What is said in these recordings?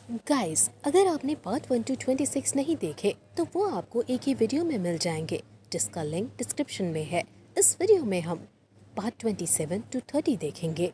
Guys, अगर आपने part 1 to 26 नहीं देखे तो वो आपको एक ही वीडियो में मिल जाएंगे, जिसका लिंक डिस्क्रिप्शन में है। इस वीडियो में हम पार्ट 27 to 30 देखेंगे।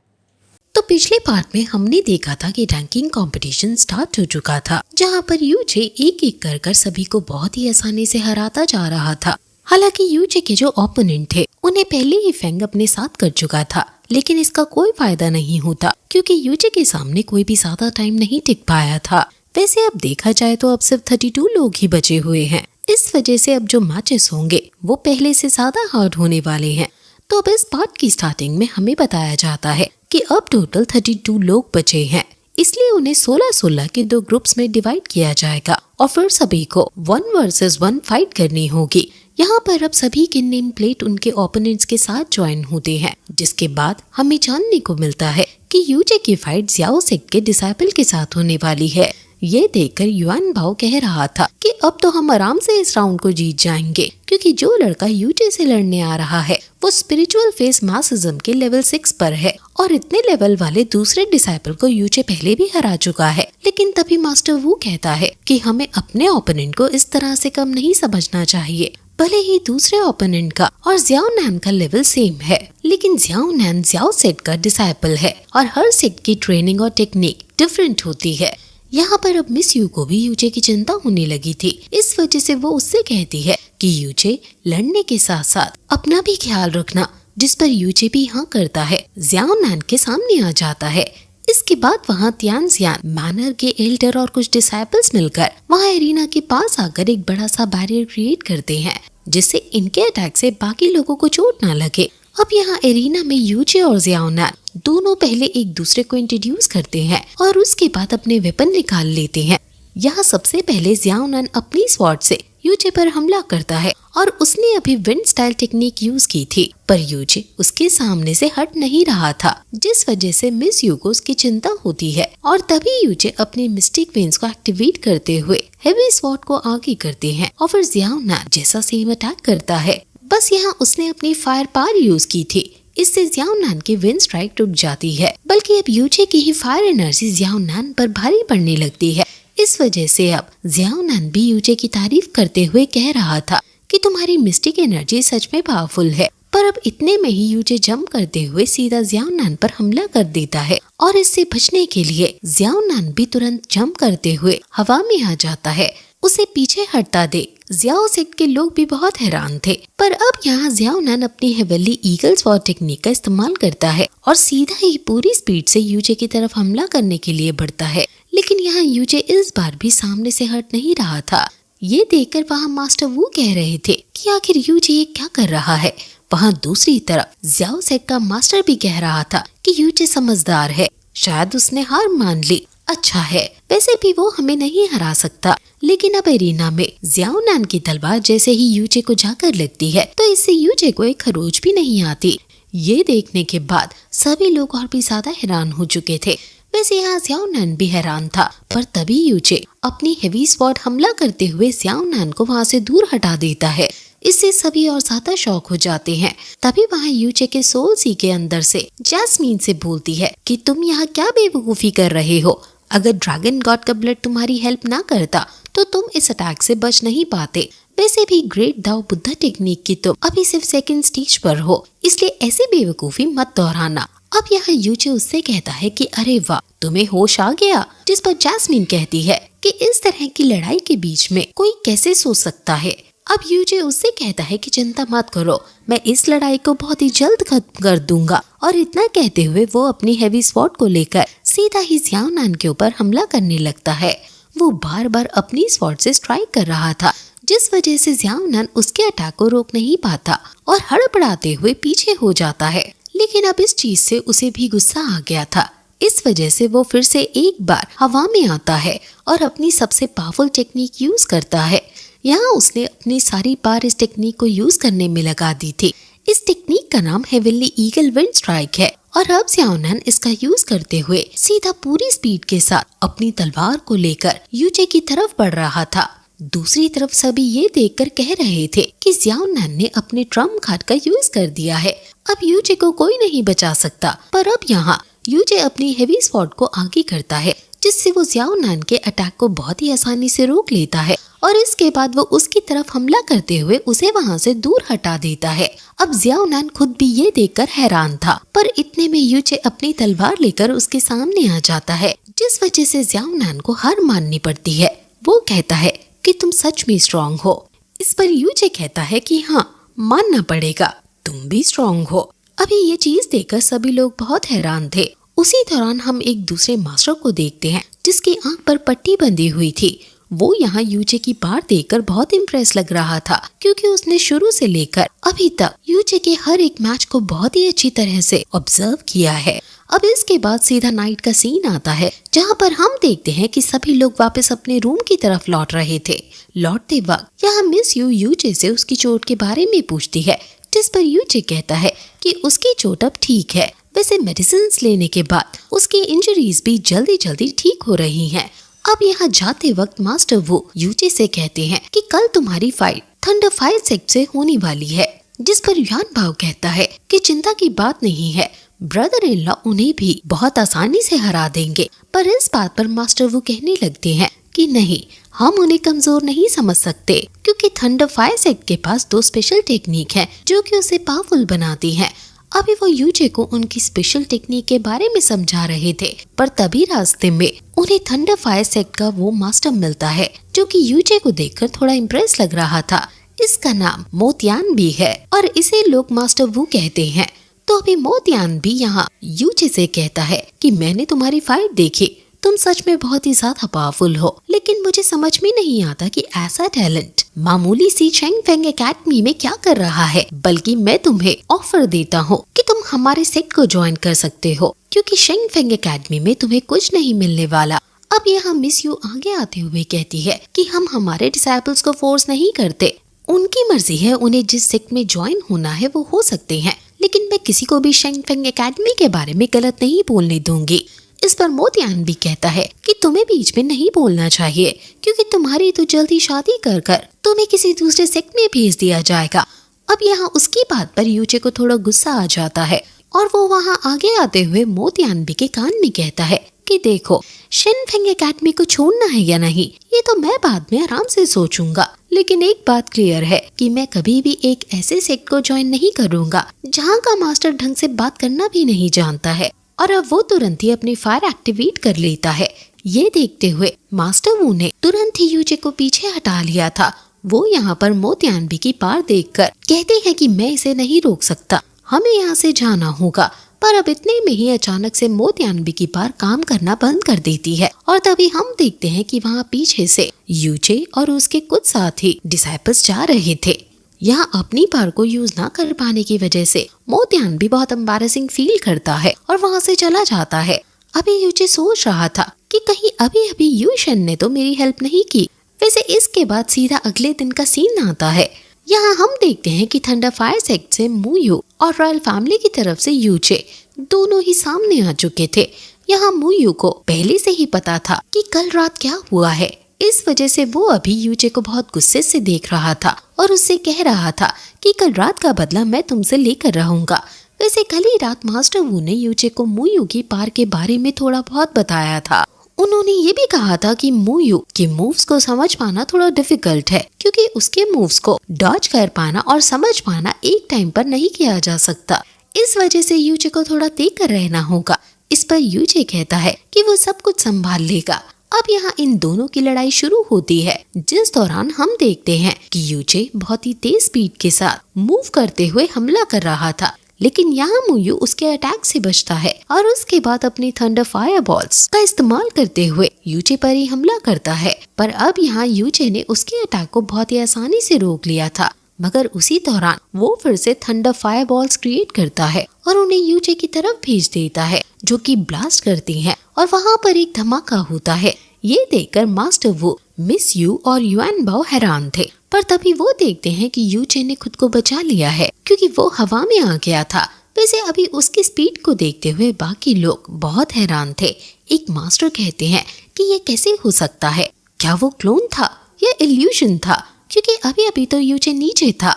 तो पिछले पार्ट में हमने देखा था कि रैंकिंग कंपटीशन स्टार्ट हो चुका था, जहां पर यूजे एक एक कर सभी को बहुत ही आसानी से हराता जा रहा था। हालांकि यूजे के जो ओपोनेंट थे उन्हें पहले ही फेंग अपने साथ कर चुका था, लेकिन इसका कोई फायदा नहीं होता क्योंकि यूजे के सामने कोई भी ज्यादा टाइम नहीं टिक पाया था। वैसे अब देखा जाए तो अब सिर्फ 32 लोग ही बचे हुए हैं। इस वजह से अब जो मैचेस होंगे वो पहले से ज्यादा हार्ड होने वाले हैं। तो अब इस पार्ट की स्टार्टिंग में हमें बताया जाता है कि अब टोटल 32 लोग बचे हैं, इसलिए उन्हें 16-16 के 2 ग्रुप्स में डिवाइड किया जाएगा और फिर सभी को 1 वर्सेस 1 फाइट करनी होगी। यहाँ पर अब सभी के नेम प्लेट उनके ओपोनेंट्स के साथ ज्वाइन होते हैं, जिसके बाद हमें जानने को मिलता है कि यूजे की फाइट जियाओ सेट के डिसाइपल के साथ होने वाली है। ये देखकर युआन बाओ कह रहा था कि अब तो हम आराम से इस राउंड को जीत जाएंगे, क्योंकि जो लड़का यूजे से लड़ने आ रहा है वो स्पिरिचुअल फेस मासिज्म के लेवल 6 पर है और इतने लेवल वाले दूसरे डिसाइपल को यूजे पहले भी हरा चुका है। लेकिन तभी मास्टर वू कहता है कि हमें अपने ओपोनेंट को इस तरह से कम नहीं समझना चाहिए। भले ही दूसरे ओपोनेंट का और जियाओ नैन का लेवल सेम है, लेकिन जियाओ नैन जियाओ सेट का डिसाइपल है और हर सेट की ट्रेनिंग और टेक्निक डिफरेंट होती है। यहाँ पर अब मिस यू को भी यूजे की चिंता होने लगी थी। इस वजह से वो उससे कहती है कि यूजे लड़ने के साथ साथ अपना भी ख्याल रखना, जिस पर यूजे भी हाँ करता है। जियाओ नैन के सामने आ जाता है। इसके बाद वहाँ तियान जियान, मैनर के एल्डर और कुछ डिसाइपल्स मिलकर वहाँ एरिना के पास आकर एक बड़ा सा बैरियर क्रिएट करते हैं, जिससे इनके अटैक से बाकी लोगों को चोट ना लगे। अब यहाँ एरिना में यूजे और जियाओ नैन दोनों पहले एक दूसरे को इंट्रोड्यूस करते हैं और उसके बाद अपने वेपन निकाल लेते हैं। यहाँ सबसे पहले जियाओ नैन अपनी स्वॉर्ड से यूजे पर हमला करता है और उसने अभी विंड स्टाइल टेक्निक यूज की थी, पर यूजे उसके सामने से हट नहीं रहा था, जिस वजह से मिस यू को उसकी चिंता होती है और तभी यूजे अपने मिस्टिक वेन्स को एक्टिवेट करते हुए हेवी स्वॉर्ड को आगे करते हैं और फिर जियाओ नैन जैसा सेम अटैक करता है। बस यहाँ उसने अपनी फायर पावर यूज की थी, इससे जियाओ नैन की विंड स्ट्राइक टूट जाती है। बल्कि अब यूजे की ही फायर एनर्जी जियाओ नैन पर भारी पड़ने लगती है। इस वजह से अब जियाओ नैन भी यूजे की तारीफ करते हुए कह रहा था कि तुम्हारी मिस्टिक एनर्जी सच में पावरफुल है। पर अब इतने में ही यूजे जंप करते हुए सीधा जियाओ नैन पर हमला कर देता है और इससे बचने के लिए जियाओ नैन भी तुरंत जंप करते हुए हवा में आ जाता है। उसे पीछे हटता देख जियाओ सेट के लोग भी बहुत हैरान थे, पर अब यहाँ जियाओ नैन अपनी हेवनली ईगल स्वॉर्ड टेक्निक का इस्तेमाल करता है और सीधा ही पूरी स्पीड से यूजे की तरफ हमला करने के लिए बढ़ता है। लेकिन यहाँ यूजे इस बार भी सामने से हट नहीं रहा था। ये देखकर वहाँ मास्टर वू कह रहे थे कि आखिर यूजे ये क्या कर रहा है। वहाँ दूसरी तरफ जियाओ सेट का मास्टर भी कह रहा था कि यूजे समझदार है, शायद उसने हार मान ली। अच्छा है, वैसे भी वो हमें नहीं हरा सकता। लेकिन अब एरिना में जियाओ नैन की तलवार जैसे ही यूजे को जाकर लगती है तो इससे यूजे को एक खरोच भी नहीं आती। ये देखने के बाद सभी लोग और भी ज्यादा हैरान हो चुके थे। वैसे यहाँ जियाओ नैन भी हैरान था, पर तभी यूजे अपनी हेवी स्वॉर्ड हमला करते हुए जियाओ नैन को वहाँ से दूर हटा देता है। इससे सभी और ज्यादा शॉक हो जाते हैं। तभी वहाँ यूजे के सोल सी के अंदर से जैस्मीन से बोलती है कि तुम यहाँ क्या बेवकूफी कर रहे हो। अगर ड्रैगन गॉड का ब्लड तुम्हारी हेल्प ना करता तो तुम इस अटैक से बच नहीं पाते। वैसे भी ग्रेट दाओ बुद्धा टेक्निक की तुम अभी सिर्फ सेकंड स्टेज पर हो, इसलिए ऐसी बेवकूफी मत दोहराना। अब यहाँ यूजे उससे कहता है कि अरे वाह, तुम्हें होश आ गया। जिस पर जैस्मीन कहती है कि इस तरह की लड़ाई के बीच में कोई कैसे सोच सकता है। अब यूजे उससे कहता है कि चिंता मत करो, मैं इस लड़ाई को बहुत ही जल्द खत्म कर दूंगा। और इतना कहते हुए वो अपनी हेवी स्वॉर्ड को लेकर सीधा ही जियाओ नैन के ऊपर हमला करने लगता है। वो बार बार अपनी स्वॉर्ड से स्ट्राइक कर रहा था, जिस वजह से जियाओ नैन उसके अटैक को रोक नहीं पाता और हड़बड़ाते हुए पीछे हो जाता है। लेकिन अब इस चीज से उसे भी गुस्सा आ गया था। इस वजह से वो फिर से एक बार हवा में आता है और अपनी सबसे पावरफुल टेक्निक यूज करता है। यहाँ उसने अपनी सारी पावर इस टेक्निक को यूज करने में लगा दी थी। इस टेक्निक का नाम हेवनली ईगल विंड स्ट्राइक है और अब जियाओ नैन इसका यूज करते हुए सीधा पूरी स्पीड के साथ अपनी तलवार को लेकर यूजे की तरफ बढ़ रहा था। दूसरी तरफ सभी ये देखकर कह रहे थे कि जियाओ नैन ने अपने ट्रम्प कार्ड का यूज कर दिया है, अब यूजे को कोई नहीं बचा सकता। पर अब यहाँ यूजे अपनी हेवी स्वॉर्ड को आगे करता है, जिससे वो ज़ियाओ नान के अटैक को बहुत ही आसानी से रोक लेता है और इसके बाद वो उसकी तरफ हमला करते हुए उसे वहाँ से दूर हटा देता है। अब ज़ियाओ नान खुद भी ये देखकर हैरान था, पर इतने में यूचे अपनी तलवार लेकर उसके सामने आ जाता है, जिस वजह से ज़ियाओ नान को हार माननी पड़ती है। वो कहता है कि तुम सच में स्ट्रॉन्ग हो। इस पर यूचे कहता है कि हाँ, मानना पड़ेगा, तुम भी स्ट्रॉन्ग हो। अभी ये चीज देखकर सभी लोग बहुत हैरान थे। उसी दौरान हम एक दूसरे मास्टर को देखते हैं जिसकी आंख पर पट्टी बंधी हुई थी। वो यहाँ यूचे की पार देखकर बहुत इम्प्रेस लग रहा था, क्योंकि उसने शुरू से लेकर अभी तक यूचे के हर एक मैच को बहुत ही अच्छी तरह से ऑब्जर्व किया है। अब इसके बाद सीधा नाइट का सीन आता है, जहाँ पर हम देखते हैं कि सभी लोग वापस अपने रूम की तरफ लौट रहे थे। लौटते वक्त यहाँ मिस यू यूचे से उसकी चोट के बारे में पूछती है, जिस पर यूचे कहता है कि उसकी चोट अब ठीक है। वैसे मेडिसिन लेने के बाद उसकी इंजरीज भी जल्दी जल्दी ठीक हो रही हैं। अब यहाँ जाते वक्त मास्टर वो यूचे से कहते हैं कि कल तुम्हारी फाइट थंडर फायर सेक्ट से होने वाली है, जिस पर युआन बाओ कहता है कि चिंता की बात नहीं है, ब्रदर इन लॉ उन्हें भी बहुत आसानी से हरा देंगे। पर इस बात पर मास्टर वो कहने लगते हैं कि नहीं, हम उन्हें कमजोर नहीं समझ सकते, क्योंकि थंडर फायर सेक्ट के पास 2 स्पेशल टेक्निक है जो कि उसे पावरफुल बनाती हैं। अभी वो यूचे को उनकी स्पेशल टेक्निक के बारे में समझा रहे थे, पर तभी रास्ते में उन्हें थंडर फायर सेक्ट का वो मास्टर मिलता है जो कि यूचे को देखकर थोड़ा इम्प्रेस लग रहा था। इसका नाम मोतियान भी है और इसे लोग मास्टर वू कहते हैं। तो अभी मोतियान भी यहाँ यूचे से कहता है कि मैंने तुम्हारी फाइट देखी, तुम सच में बहुत ही ज्यादा पावरफुल हो, लेकिन मुझे समझ में नहीं आता कि ऐसा टैलेंट मामूली सी शेंग फेंग एकेडमी में क्या कर रहा है। बल्कि मैं तुम्हें ऑफर देता हूँ कि तुम हमारे सेट को ज्वाइन कर सकते हो, क्योंकि शेंग फेंग एकेडमी में तुम्हें कुछ नहीं मिलने वाला। अब यहाँ मिस यू आगे आते हुए कहती है कि हम हमारे डिसाइपल्स को फोर्स नहीं करते, उनकी मर्जी है, उन्हें जिस सेक्ट में ज्वाइन होना है वो हो सकते हैं, लेकिन मैं किसी को भी शेंग फेंग एकेडमी के बारे में गलत नहीं बोलने दूंगी। इस पर मोतियान भी कहता है कि तुम्हें बीच में नहीं बोलना चाहिए, क्योंकि तुम्हारी तो जल्दी शादी कर कर तुम्हें किसी दूसरे सेक्ट में भेज दिया जाएगा। अब यहाँ उसकी बात पर यूचे को थोड़ा गुस्सा आ जाता है और वो वहाँ आगे आते हुए मोतियान भी के कान में कहता है कि देखो, शेंग फेंग एकेडमी को छोड़ना है या नहीं ये तो मैं बाद में आराम से सोचूंगा, लेकिन एक बात क्लियर है कि मैं कभी भी एक ऐसे सेक्ट को ज्वाइन नहीं करूंगा जहाँ का मास्टर ढंग से बात करना भी नहीं जानता है। और अब वो तुरंत ही अपनी फायर एक्टिवेट कर लेता है। ये देखते हुए मास्टर वू ने तुरंत ही यूचे को पीछे हटा लिया था। वो यहाँ पर मोतियानबी की पार देखकर कहते हैं कि मैं इसे नहीं रोक सकता, हमें यहाँ से जाना होगा। पर अब इतने में ही अचानक से मोतियानबी की पार काम करना बंद कर देती है और तभी हम देखते हैं कि वहाँ पीछे से यूचे और उसके कुछ साथी डिसाइपल्स जा रहे थे। यहाँ अपनी पार को यूज ना कर पाने की वजह से मोतियान भी बहुत एम्बैरेसिंग फील करता है और वहाँ से चला जाता है। अभी यूचे सोच रहा था कि कहीं अभी अभी यूशन ने तो मेरी हेल्प नहीं की। वैसे इसके बाद सीधा अगले दिन का सीन आता है। यहाँ हम देखते हैं कि थंडर फायर सेक्ट से मुयू और रॉयल फैमिली की तरफ से यूचे दोनों ही सामने आ चुके थे। यहाँ मुयू को पहले से ही पता था कि कल रात क्या हुआ है, इस वजह से वो अभी यूचे को बहुत गुस्से से देख रहा था और उससे कह रहा था कि कल रात का बदला मैं तुमसे लेकर रहूंगा। वैसे कल ही रात मास्टर वू ने यूचे को मुयू की पार के बारे में थोड़ा बहुत बताया था। उन्होंने ये भी कहा था कि मुयू के मूव्स को समझ पाना थोड़ा डिफिकल्ट है, क्योंकि उसके मूव्स को डॉज कर पाना और समझ पाना एक टाइम पर नहीं किया जा सकता। इस वजह से यूचे को थोड़ा देख कर रहना होगा। इस पर यूचे कहता है कि वो सब कुछ संभाल लेगा। अब यहाँ इन दोनों की लड़ाई शुरू होती है, जिस दौरान हम देखते हैं कि यूचे बहुत ही तेज स्पीड के साथ मूव करते हुए हमला कर रहा था, लेकिन यहाँ मुयू उसके अटैक से बचता है और उसके बाद अपनी थंडर फायर बॉल्स का इस्तेमाल करते हुए यूचे पर ही हमला करता है। पर अब यहाँ यूचे ने उसके अटैक को बहुत ही आसानी से रोक लिया था, मगर उसी दौरान वो फिर से थंडर फायर बॉल्स क्रिएट करता है और उन्हें यूचे की तरफ भेज देता है, जो कि ब्लास्ट करती हैं और वहाँ पर एक धमाका होता है। ये देखकर मास्टर वू, मिस यू और युआन बाओ हैरान थे, पर तभी वो देखते हैं कि यूचे ने खुद को बचा लिया है, क्योंकि वो हवा में आ गया था। वैसे अभी उसकी स्पीड को देखते हुए बाकी लोग बहुत हैरान थे। एक मास्टर कहते हैं कि ये कैसे हो सकता है, क्या वो क्लोन था या इल्यूजन था, क्योंकि अभी अभी तो यूचे नीचे था।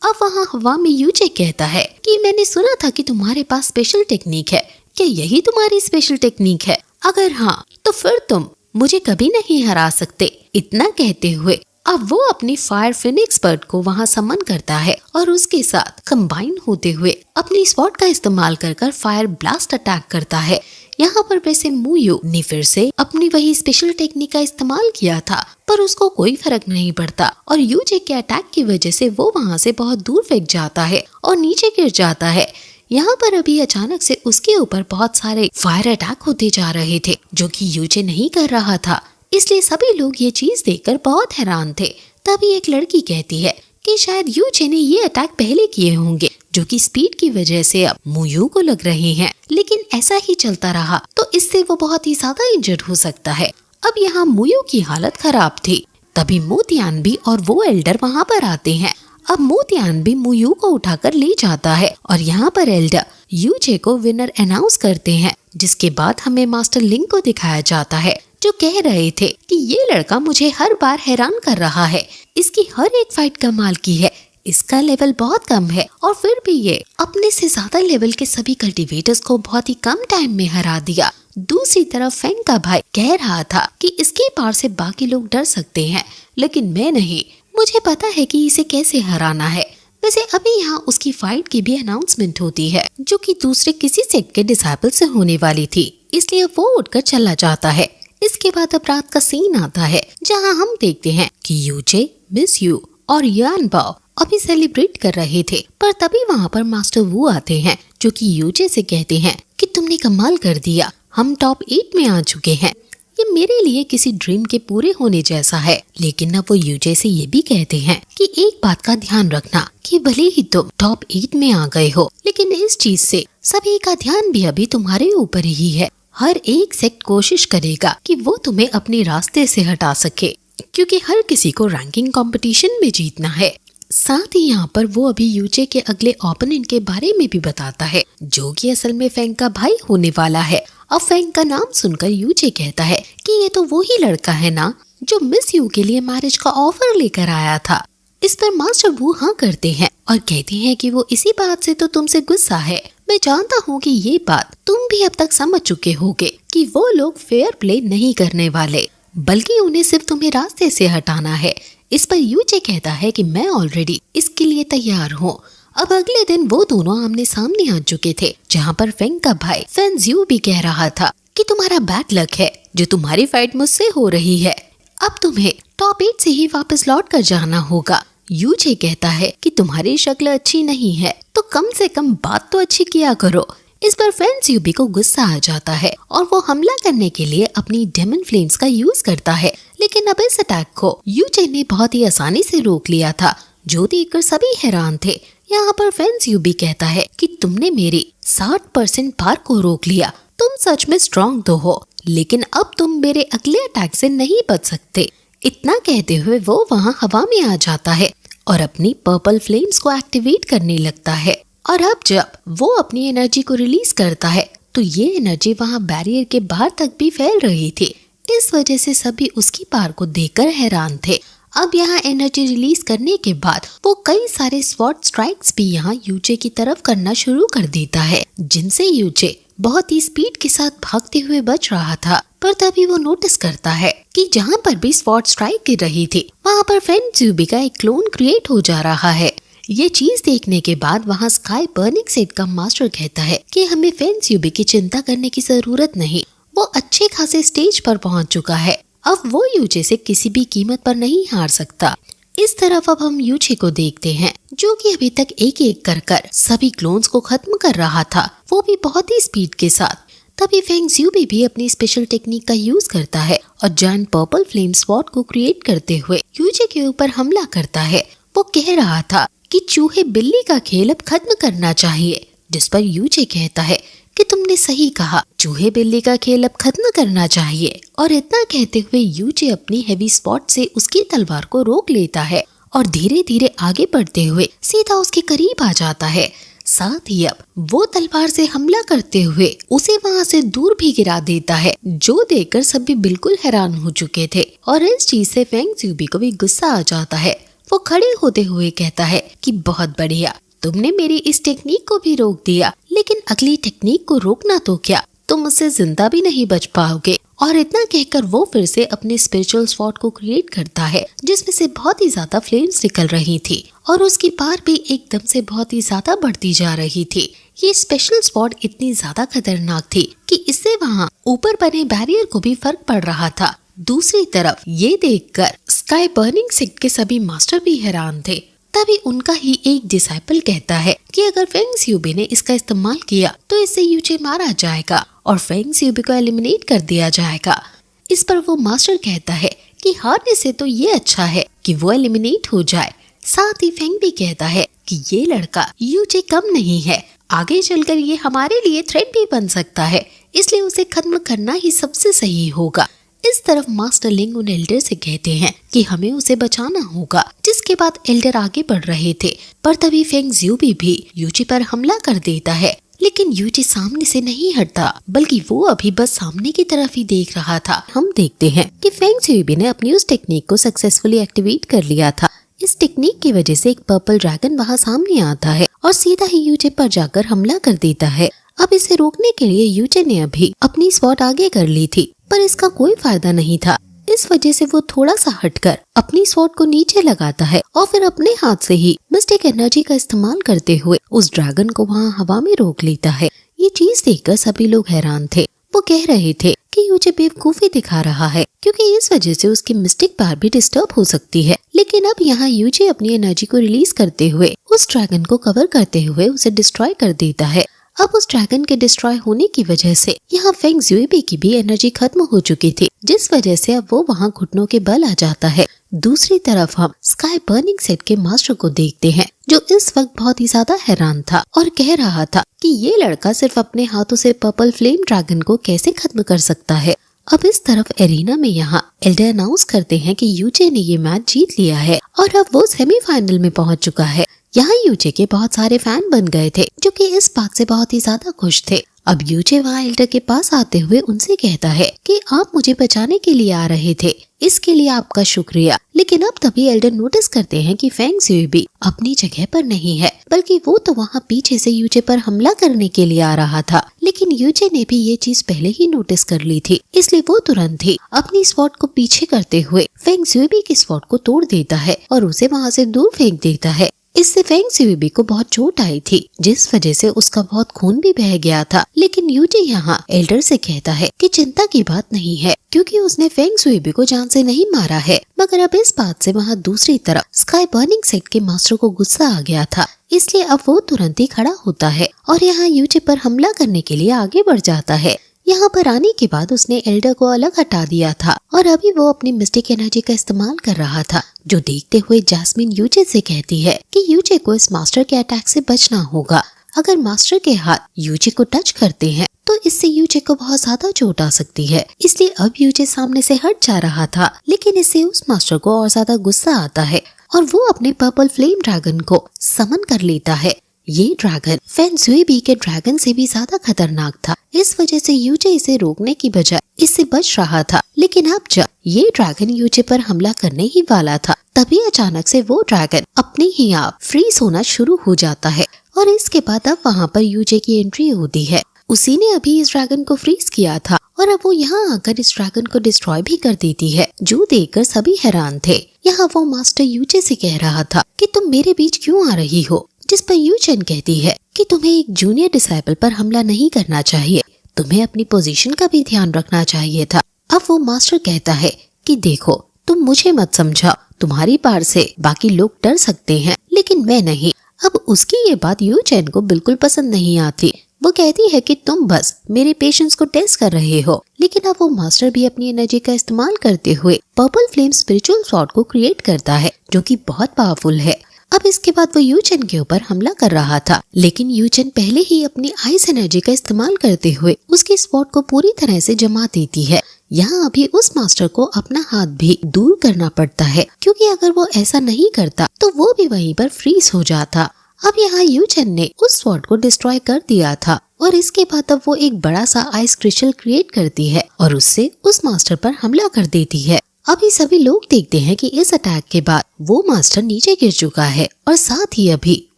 अब वहाँ हवा में यूचे कहता है कि मैंने सुना था कि तुम्हारे पास स्पेशल टेक्निक है, क्या यही तुम्हारी स्पेशल टेक्निक है? अगर हाँ तो फिर तुम मुझे कभी नहीं हरा सकते। इतना कहते हुए अब वो अपनी फायर फिनिक्स बर्ड को वहाँ समन करता है और उसके साथ कंबाइन होते हुए अपनी स्वॉर्ड का इस्तेमाल कर फायर ब्लास्ट अटैक करता है। यहाँ पर वैसे मुयू ने फिर से अपनी वही स्पेशल टेक्निक का इस्तेमाल किया था, पर उसको कोई फर्क नहीं पड़ता और यूजे के अटैक की वजह से वो वहाँ से बहुत दूर फेंक जाता है और नीचे गिर जाता है। यहाँ पर अभी अचानक से उसके ऊपर बहुत सारे फायर अटैक होते जा रहे थे जो कि यूजे नहीं कर रहा था, इसलिए सभी लोग ये चीज देखकर बहुत हैरान थे। तभी एक लड़की कहती है कि शायद यूजे ने ये अटैक पहले किए होंगे जो कि स्पीड की वजह से अब मुयू को लग रहे हैं, लेकिन ऐसा ही चलता रहा तो इससे वो बहुत ही ज्यादा इंजर्ड हो सकता है। अब यहाँ मुयू की हालत खराब थी। तभी मोतियानबी और वो एल्डर वहाँ पर आते हैं। अब मोतियानबी मुयू को उठाकर ले जाता है और यहाँ पर एल्डर यूजे को विनर अनाउंस करते हैं, जिसके बाद हमें मास्टर लिंक को दिखाया जाता है जो कह रहे थे कि ये लड़का मुझे हर बार हैरान कर रहा है, इसकी हर एक फाइट कमाल की है, इसका लेवल बहुत कम है और फिर भी ये अपने से ज्यादा लेवल के सभी कल्टीवेटर्स को बहुत ही कम टाइम में हरा दिया। दूसरी तरफ फेंग का भाई कह रहा था कि इसके पार से बाकी लोग डर सकते हैं, लेकिन मैं नहीं, मुझे पता है कि इसे कैसे हराना है। वैसे अभी यहाँ उसकी फाइट की भी अनाउंसमेंट होती है जो कि दूसरे किसी सेक्ट के डिसाइपल से होने वाली थी, इसलिए वो उठकर चला जाता है। इसके बाद अब रात का सीन आता है जहाँ हम देखते हैं कि यूजे, मिस यू और यान बाओ अभी सेलिब्रेट कर रहे थे, पर तभी वहाँ पर मास्टर वू आते हैं जो कि यूजे से कहते हैं कि तुमने कमाल कर दिया, हम टॉप 8 में आ चुके हैं, ये मेरे लिए किसी ड्रीम के पूरे होने जैसा है। लेकिन अब वो यूजे से ये भी कहते हैं कि एक बात का ध्यान रखना कि भले ही तुम टॉप 8 में आ गए हो, लेकिन इस चीज से सभी का ध्यान भी अभी तुम्हारे ऊपर ही है। हर एक सेक्ट कोशिश करेगा कि वो तुम्हें अपने रास्ते से हटा सके, क्योंकि हर किसी को रैंकिंग कंपटीशन में जीतना है। साथ ही यहाँ पर वो अभी यूजे के अगले ओपोनेंट के बारे में भी बताता है जो कि असल में फेंग का भाई होने वाला है। अब फेंग का नाम सुनकर यूजे कहता है कि ये तो वो ही लड़का है ना जो मिस यू के लिए मैरिज का ऑफर लेकर आया था। इस पर मास्टर वू हाँ करते हैं और कहते हैं कि वो इसी बात से तो तुमसे गुस्सा है। मैं जानता हूँ कि ये बात तुम भी अब तक समझ चुके होगे कि वो लोग फेयर प्ले नहीं करने वाले, बल्कि उन्हें सिर्फ तुम्हें रास्ते से हटाना है। इस पर यूजे कहता है कि मैं ऑलरेडी इसके लिए तैयार हूँ। अब अगले दिन वो दोनों आमने सामने आ चुके थे, जहाँ पर फेंग का भाई फेंजियो भी कह रहा था कि तुम्हारा बैड लक है जो तुम्हारी फाइट मुझसे हो रही है, अब तुम्हें टॉप 8 से ही वापस लौट कर जाना होगा। यूजे कहता है कि तुम्हारी शक्ल अच्छी नहीं है तो कम से कम बात तो अच्छी किया करो। इस पर फेंजियो भी को गुस्सा आ जाता है और वो हमला करने के लिए अपनी डेमन फ्लेम्स का यूज करता है, लेकिन अब इस अटैक को यूजे ने बहुत ही आसानी से रोक लिया था, जो देखकर सभी हैरान थे। यहाँ पर फेंजियो भी कहता है कि तुमने मेरी 60% पार को रोक लिया, तुम सच में स्ट्रॉन्ग तो हो, लेकिन अब तुम मेरे अगले अटैक से नहीं बच सकते। इतना कहते हुए वो वहाँ हवा में आ जाता है और अपनी पर्पल फ्लेम्स को एक्टिवेट करने लगता है। और अब जब वो अपनी एनर्जी को रिलीज करता है तो ये एनर्जी वहाँ बैरियर के बाहर तक भी फैल रही थी। इस वजह से सभी उसकी पार को देखकर हैरान थे। अब यहाँ एनर्जी रिलीज करने के बाद वो कई सारे स्वॉर्ड स्ट्राइक्स भी यहाँ यूजे की तरफ करना शुरू कर देता है, जिनसे यूजे बहुत ही स्पीड के साथ भागते हुए बच रहा था। पर तभी वो नोटिस करता है कि जहाँ पर भी स्वॉर्ड स्ट्राइक गिर रही थी वहाँ पर फेंजियो का एक क्लोन क्रिएट हो जा रहा है। ये चीज देखने के बाद वहाँ स्काई बर्निंग सेट का मास्टर कहता है कि हमें फेंजियो की चिंता करने की जरूरत नहीं, वो अच्छे खासे स्टेज पर पहुँच चुका है, अब वो यूजे से किसी भी कीमत पर नहीं हार सकता। इस तरफ अब हम यूजे को देखते हैं जो कि अभी तक एक एक कर सभी क्लोन्स को खत्म कर रहा था, वो भी बहुत ही स्पीड के साथ। तभी फेंजियो भी अपनी स्पेशल टेक्निक का यूज करता है और जायंट पर्पल फ्लेम स्वॉर्ड को क्रिएट करते हुए यूजे के ऊपर हमला करता है। वो कह रहा था कि चूहे बिल्ली का खेल अब खत्म करना चाहिए, जिस पर यूजे कहता है कि तुमने सही कहा, चूहे बिल्ली का खेल अब खत्म करना चाहिए। और इतना कहते हुए यूजे अपनी हेवी स्पॉट से उसकी तलवार को रोक लेता है और धीरे धीरे आगे बढ़ते हुए सीधा उसके करीब आ जाता है। साथ ही अब वो तलवार से हमला करते हुए उसे वहाँ से दूर भी गिरा देता है, जो देखकर सभी बिल्कुल हैरान हो चुके थे। और इस चीज से फेंजियो को भी गुस्सा आ जाता है। वो खड़े होते हुए कहता है कि बहुत बढ़िया, तुमने मेरी इस टेक्निक को भी रोक दिया, लेकिन अगली टेक्निक को रोकना तो क्या, तुम मुझसे जिंदा भी नहीं बच पाओगे। और इतना कहकर वो फिर से अपने स्पिरिचुअल स्वॉर्ड को क्रिएट करता है, जिसमें से बहुत ही ज्यादा फ्लेम्स निकल रही थी और उसकी पावर भी एकदम से बहुत ही ज्यादा बढ़ती जा रही थी। ये स्पेशल स्वॉर्ड इतनी ज्यादा खतरनाक थी कि इससे वहाँ ऊपर बने बैरियर को भी फर्क पड़ रहा था। दूसरी तरफ ये देखकर स्काई बर्निंग सेक्ट के सभी मास्टर भी हैरान थे। तभी उनका ही एक डिसाइपल कहता है कि अगर फेंग ज़्यूबी ने इसका इस्तेमाल किया तो इससे यूचे मारा जाएगा और फेंग ज़्यूबी को एलिमिनेट कर दिया जाएगा। इस पर वो मास्टर कहता है कि हारने से तो ये अच्छा है कि वो एलिमिनेट हो जाए। साथ ही फेंग भी कहता है कि ये लड़का यूचे कम नहीं है, आगे चलकर ये हमारे लिए थ्रेट भी बन सकता है, इसलिए उसे खत्म करना ही सबसे सही होगा। इस तरफ मास्टर लिंग उन एल्डर से कहते हैं कि हमें उसे बचाना होगा, जिसके बाद एल्डर आगे बढ़ रहे थे। पर तभी फेंग ज़्यूबी भी यूची पर हमला कर देता है, लेकिन यूची सामने से नहीं हटता, बल्कि वो अभी बस सामने की तरफ ही देख रहा था। हम देखते हैं कि फेंग ज़्यूबी ने अपनी उस टेक्निक को सक्सेसफुली एक्टिवेट कर लिया था। इस टेक्निक की वजह से एक पर्पल ड्रैगन वहाँ सामने आता है और सीधा ही यूचे पर जाकर हमला कर देता है। अब इसे रोकने के लिए यूचे ने अभी अपनी स्वॉर्ड आगे कर ली थी, पर इसका कोई फायदा नहीं था। इस वजह से वो थोड़ा सा हटकर अपनी स्वॉर्ड को नीचे लगाता है और फिर अपने हाथ से ही मिस्टिक एनर्जी का इस्तेमाल करते हुए उस ड्रैगन को वहाँ हवा में रोक लेता है। ये चीज देखकर सभी लोग हैरान थे। वो कह रहे थे कि यूचे बेवकूफी दिखा रहा है, क्योंकि इस वजह से उसकी मिस्टिक पावर भी डिस्टर्ब हो सकती है। लेकिन अब यहाँ यूचे अपनी एनर्जी को रिलीज करते हुए उस ड्रैगन को कवर करते हुए उसे डिस्ट्रॉय कर देता है। अब उस ड्रैगन के डिस्ट्रॉय होने की वजह से यहाँ फेंग ज़्यूबी की भी एनर्जी खत्म हो चुकी थी, जिस वजह से अब वो वहाँ घुटनों के बल आ जाता है। दूसरी तरफ हम स्काई बर्निंग सेट के मास्टर को देखते हैं, जो इस वक्त बहुत ही ज्यादा हैरान था और कह रहा था कि ये लड़का सिर्फ अपने हाथों से पर्पल फ्लेम ड्रैगन को कैसे खत्म कर सकता है। अब इस तरफ एरिना में यहाँ एल्डर अनाउंस करते हैं कि यूचे ने ये मैच जीत लिया है और अब वो सेमीफाइनल में पहुंच चुका है। यहाँ यूचे के बहुत सारे फैन बन गए थे, जो कि इस बात से बहुत ही ज्यादा खुश थे। अब यूचे वहाँ एल्डर के पास आते हुए उनसे कहता है कि आप मुझे बचाने के लिए आ रहे थे, इसके लिए आपका शुक्रिया। लेकिन अब तभी एल्डर नोटिस करते हैं कि फेंग ज़्यूबी अपनी जगह पर नहीं है, बल्कि वो तो वहाँ पीछे से यूचे पर हमला करने के लिए आ रहा था। लेकिन यूचे ने भी ये चीज पहले ही नोटिस कर ली थी, इसलिए वो तुरंत ही अपनी स्वॉर्ड को पीछे करते हुए फेंग ज़्यूबी की स्वॉर्ड को तोड़ देता है और उसे वहाँ से दूर फेंक देता है। इससे फेंग ज़्यूबी को बहुत चोट आई थी, जिस वजह से उसका बहुत खून भी बह गया था। लेकिन यूचे यहाँ एल्डर से कहता है कि चिंता की बात नहीं है, क्योंकि उसने फेंग ज़्यूबी को जान से नहीं मारा है। मगर अब इस बात से वहाँ दूसरी तरफ स्काई बर्निंग सेट के मास्टर को गुस्सा आ गया था, इसलिए अब वो तुरंत ही खड़ा होता है और यहाँ यूचे पर हमला करने के लिए आगे बढ़ जाता है। यहाँ पर आने के बाद उसने एल्डर को अलग हटा दिया था और अभी वो अपनी मिस्टिक एनर्जी का इस्तेमाल कर रहा था, जो देखते हुए जैस्मिन यूचे से कहती है कि यूचे को इस मास्टर के अटैक से बचना होगा। अगर मास्टर के हाथ यूचे को टच करते हैं तो इससे यूचे को बहुत ज्यादा चोट आ सकती है। इसलिए अब यूचे सामने से हट जा रहा था, लेकिन इससे उस मास्टर को और ज्यादा गुस्सा आता है और वो अपने पर्पल फ्लेम ड्रैगन को समन कर लेता है। ये ड्रैगन फेंग ज़्यूबी के ड्रैगन से भी ज्यादा खतरनाक था, इस वजह से यूचे इसे रोकने की बजाय इससे बच रहा था। लेकिन अब जब ये ड्रैगन यूचे पर हमला करने ही वाला था, तभी अचानक से वो ड्रैगन अपने ही आप फ्रीज होना शुरू हो जाता है और इसके बाद अब वहाँ पर यूचे की एंट्री होती है। उसी ने अभी इस ड्रैगन को फ्रीज किया था और अब वो यहाँ आकर इस ड्रैगन को डिस्ट्रॉय भी कर देती है, जो देखकर सभी हैरान थे। यहाँ वो मास्टर यूचे से कह रहा था कि तुम मेरे बीच क्यों आ रही हो, जिस पर यूचेन कहती है कि तुम्हें एक जूनियर डिसाइपल पर हमला नहीं करना चाहिए, तुम्हें अपनी पोजीशन का भी ध्यान रखना चाहिए था। अब वो मास्टर कहता है कि देखो, तुम मुझे मत समझाओ, तुम्हारी पार से बाकी लोग डर सकते हैं लेकिन मैं नहीं। अब उसकी ये बात यूचेन को बिल्कुल पसंद नहीं आती। वो कहती है कि तुम बस मेरे पेशेंस को टेस्ट कर रहे हो। लेकिन अब वो मास्टर भी अपनी एनर्जी का इस्तेमाल करते हुए पर्पल फ्लेम स्पिरिचुअल स्वॉर्ड को क्रिएट करता है, जो कि बहुत पावरफुल है। अब इसके बाद वो यूचेन के ऊपर हमला कर रहा था, लेकिन यूचेन पहले ही अपनी आइस एनर्जी का इस्तेमाल करते हुए उसकी स्वॉर्ड को पूरी तरह से जमा देती है। यहाँ अभी उस मास्टर को अपना हाथ भी दूर करना पड़ता है, क्योंकि अगर वो ऐसा नहीं करता तो वो भी वहीं पर फ्रीज हो जाता। अब यहाँ यूचेन ने उस स्वॉर्ड को डिस्ट्रॉय कर दिया था और इसके बाद अब वो एक बड़ा सा आइस क्रिस्टल क्रिएट करती है और उससे उस मास्टर पर हमला कर देती है। अभी सभी लोग देखते हैं कि इस अटैक के बाद वो मास्टर नीचे गिर चुका है और साथ ही अभी